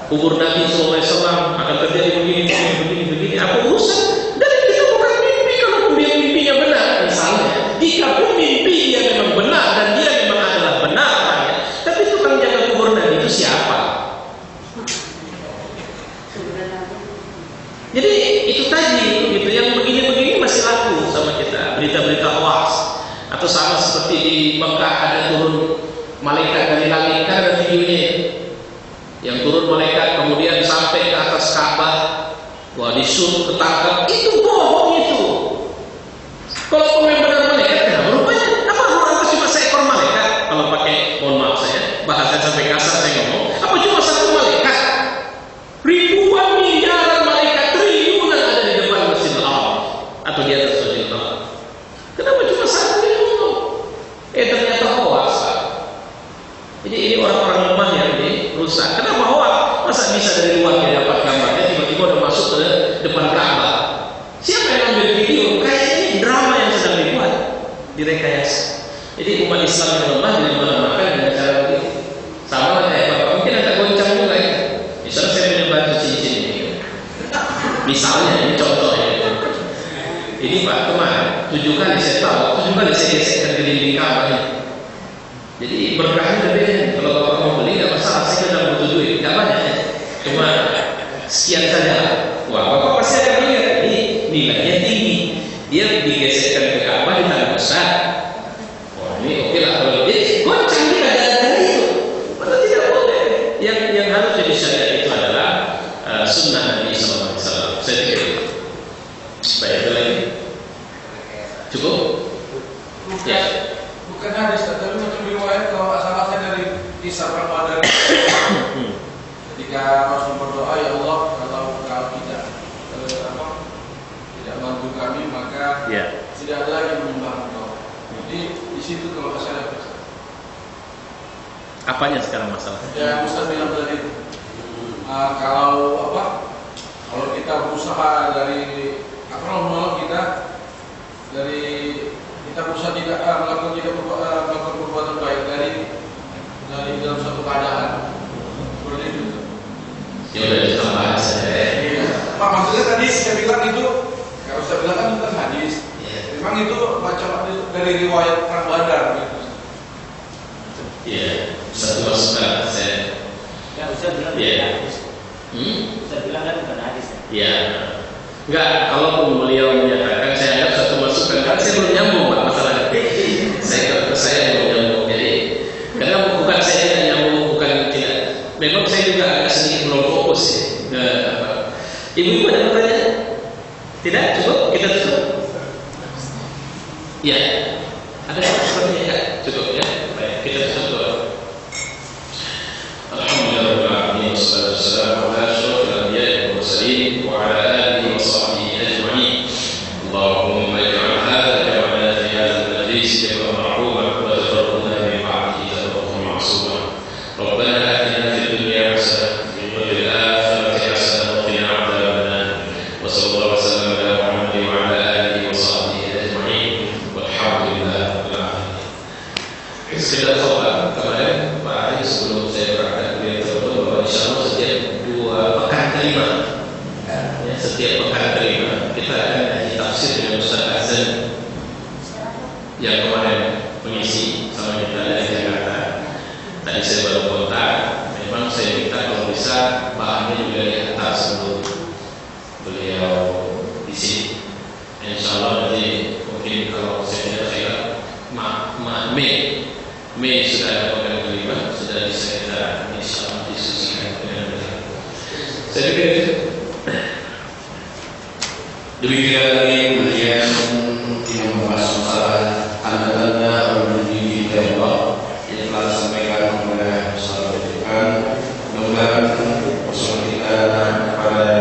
Speaker 2: kubur Nabi SAW akan terjadi begini. Apa urusan? Dan itu bukan mimpi kalau mimpinya benar. Misalnya, jika pun mimpi dia memang benar dan dia memang adalah benar, tapi tukang jaga kubur Nabi itu siapa? Jadi itu tadi gitu, yang begini-begini masih laku sama kita, berita-berita hoax. Atau sama seperti di Mekah ada turun malaikat dari langit, kan ada videonya yang turun malaikat kemudian sampai ke atas Ka'bah, wah disuruh ketangkap, itu bohong itu. Kalau memang benar malaikat, kenapa rupanya? Apa rupanya cuma seekor malaikat? Kalau pakai, mohon maaf saya bahasa sampai kasar saya ngomong, apa cuma satu malaikat? Ribuan miliaran malaikat, triliunan ada di depan Masjidil Haram atau di atas Masjidil Haram. Kenapa cuma satu yang ngomong? Ternyata hoax. Jadi ini orang-orang lemah yang rusak. Kenapa hoax? Masa bisa dari luar dia dapat gambarnya tiba-tiba udah masuk ke depan Ka'bah? Siapa yang ambil video? Kayaknya ini drama yang sedang dibuat, direkayasa. Jadi umat Islam yang lemah dilemah-lemahkan dengan cara begitu. Sama kayak bapak mungkin agak goncang juga ya. Misalnya saya punya baju cincin ini. Misalnya ini contohnya. Ini Pak kemarin 7 kali saya tahu, 7 kali saya gesekkan ke dinding Ka'bah ini. Jadi berkahnya gede. Kalau bapak mau beli nggak masalah, saya kadang butuh duit, nggak banyak ya. Cuma sekian saja. Wah bapak pasti akan melihat ini nilainya tinggi. Dia digesekkan ke Ka'bah di tanah besar. Wah ini oke lah kalau dia goncang dia ada itu. Padahal tidak boleh. Yang harus jadi syariat itu adalah sunnah Nabi SAW. Saya pikir itu. Baik, ada lagi? Cukup? Ya.
Speaker 5: Bukan hadis, tapi macam riwayat kalau asalnya dari Isa Ramadan. Ketika Rasul berdoa, ya Allah, kalau Kau tidak bantu kami, maka tidak ada lagi menyembah Engkau. Jadi di situ kalau saya
Speaker 1: Apanya sekarang masalah?
Speaker 5: ya Ustaz bilang tadi kalau kalau kita berusaha dari akronolog kita berusaha tidak melakukan perbuatan baik dari dalam satu keadaan seperti itu.
Speaker 2: Ya udah ditambah saja.
Speaker 5: Pak, maksudnya tadi saya bilang itu, kalau saya bilang kan itu kan hadis. Memang itu macam dari riwayat Kang Badar gitu.
Speaker 2: Iya, satu masukan saya.
Speaker 3: Ya, Ustaz bilang
Speaker 2: Iya.
Speaker 3: bukan hadis. Ustaz bilang kan bukan hadis.
Speaker 2: Ya, enggak. Kalau beliau menyatakan, saya anggap satu masukan. Karena saya belum nyambung Pak, masalah ini. Saya belum nyambung. Jadi, karena bukan saya yang nyambung, bukan tidak. Memang saya juga agak sedikit belum fokus ya. Ibu ada pertanyaan? Tidak? Cukup? Kita tutup? Ya. Ada sepertinya ya? Cukup ya? Baik, kita tutup. Alhamdulillah, wassalatu wassalamu ala asyrafil anbiya'i wal mursalin wa ala alihi wa sahbihi ajma'in. Allahumma ij'al hadha jam'ana fi hadha al-majlis jam'an marhuman wa tafarraqna min ba'dihi tafarruqan ma'suman. Rabbana atina fid dunya hasanah wa fil akhirati hasanah wa qina adzaban nar. Wa sallallahu wa sallam ala Muhammadin wa ala alihi wa sahbihi ajma'in. Walhamdulillah rabbil alamin. Sekedar khobar kemarin Pak Ari sebelum saya berangkat beliau telepon bahwa insya Allah setiap 2 pekan kelima ya, setiap pekan kelima kita akan ngaji tafsir dengan Ustaz Azan yang kemarin mengisi sama kita dari Jakarta. Tadi saya baru kontak, memang saya minta kalau bisa bahannya juga dihantar sebelum beliau di sini. Insya Allah nanti mungkin kalau saya kira Mei sudah ada pekan kelima, sudah bisa kita insya Allah diskusikan dengan beliau. Saya pikir demikian lagi kemudian yang membahas masalah tanda-tanda berdunia kita Allah yang telah disampaikan oleh Ustaz Al-Fatihah. Mudah-mudahan bersama kita pada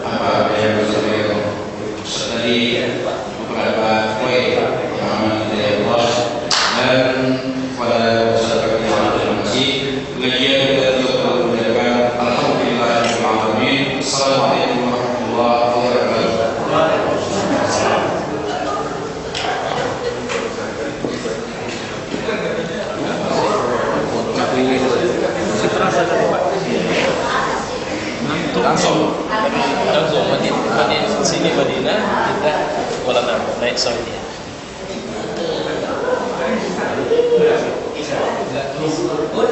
Speaker 2: apa yang disampaikan Ustaz tadi beberapa poin yang aman dari Allah dan pada Ustaz Al-Fatihah terima kasih. Pengajian kita telah mengucapkan alhamdulillahirabbil alamin. Assalamualaikum warahmatullahi wabarakatuh.
Speaker 1: Langsung sini Madinah kita Kuala Namu naik Saudi.
Speaker 3: Oh,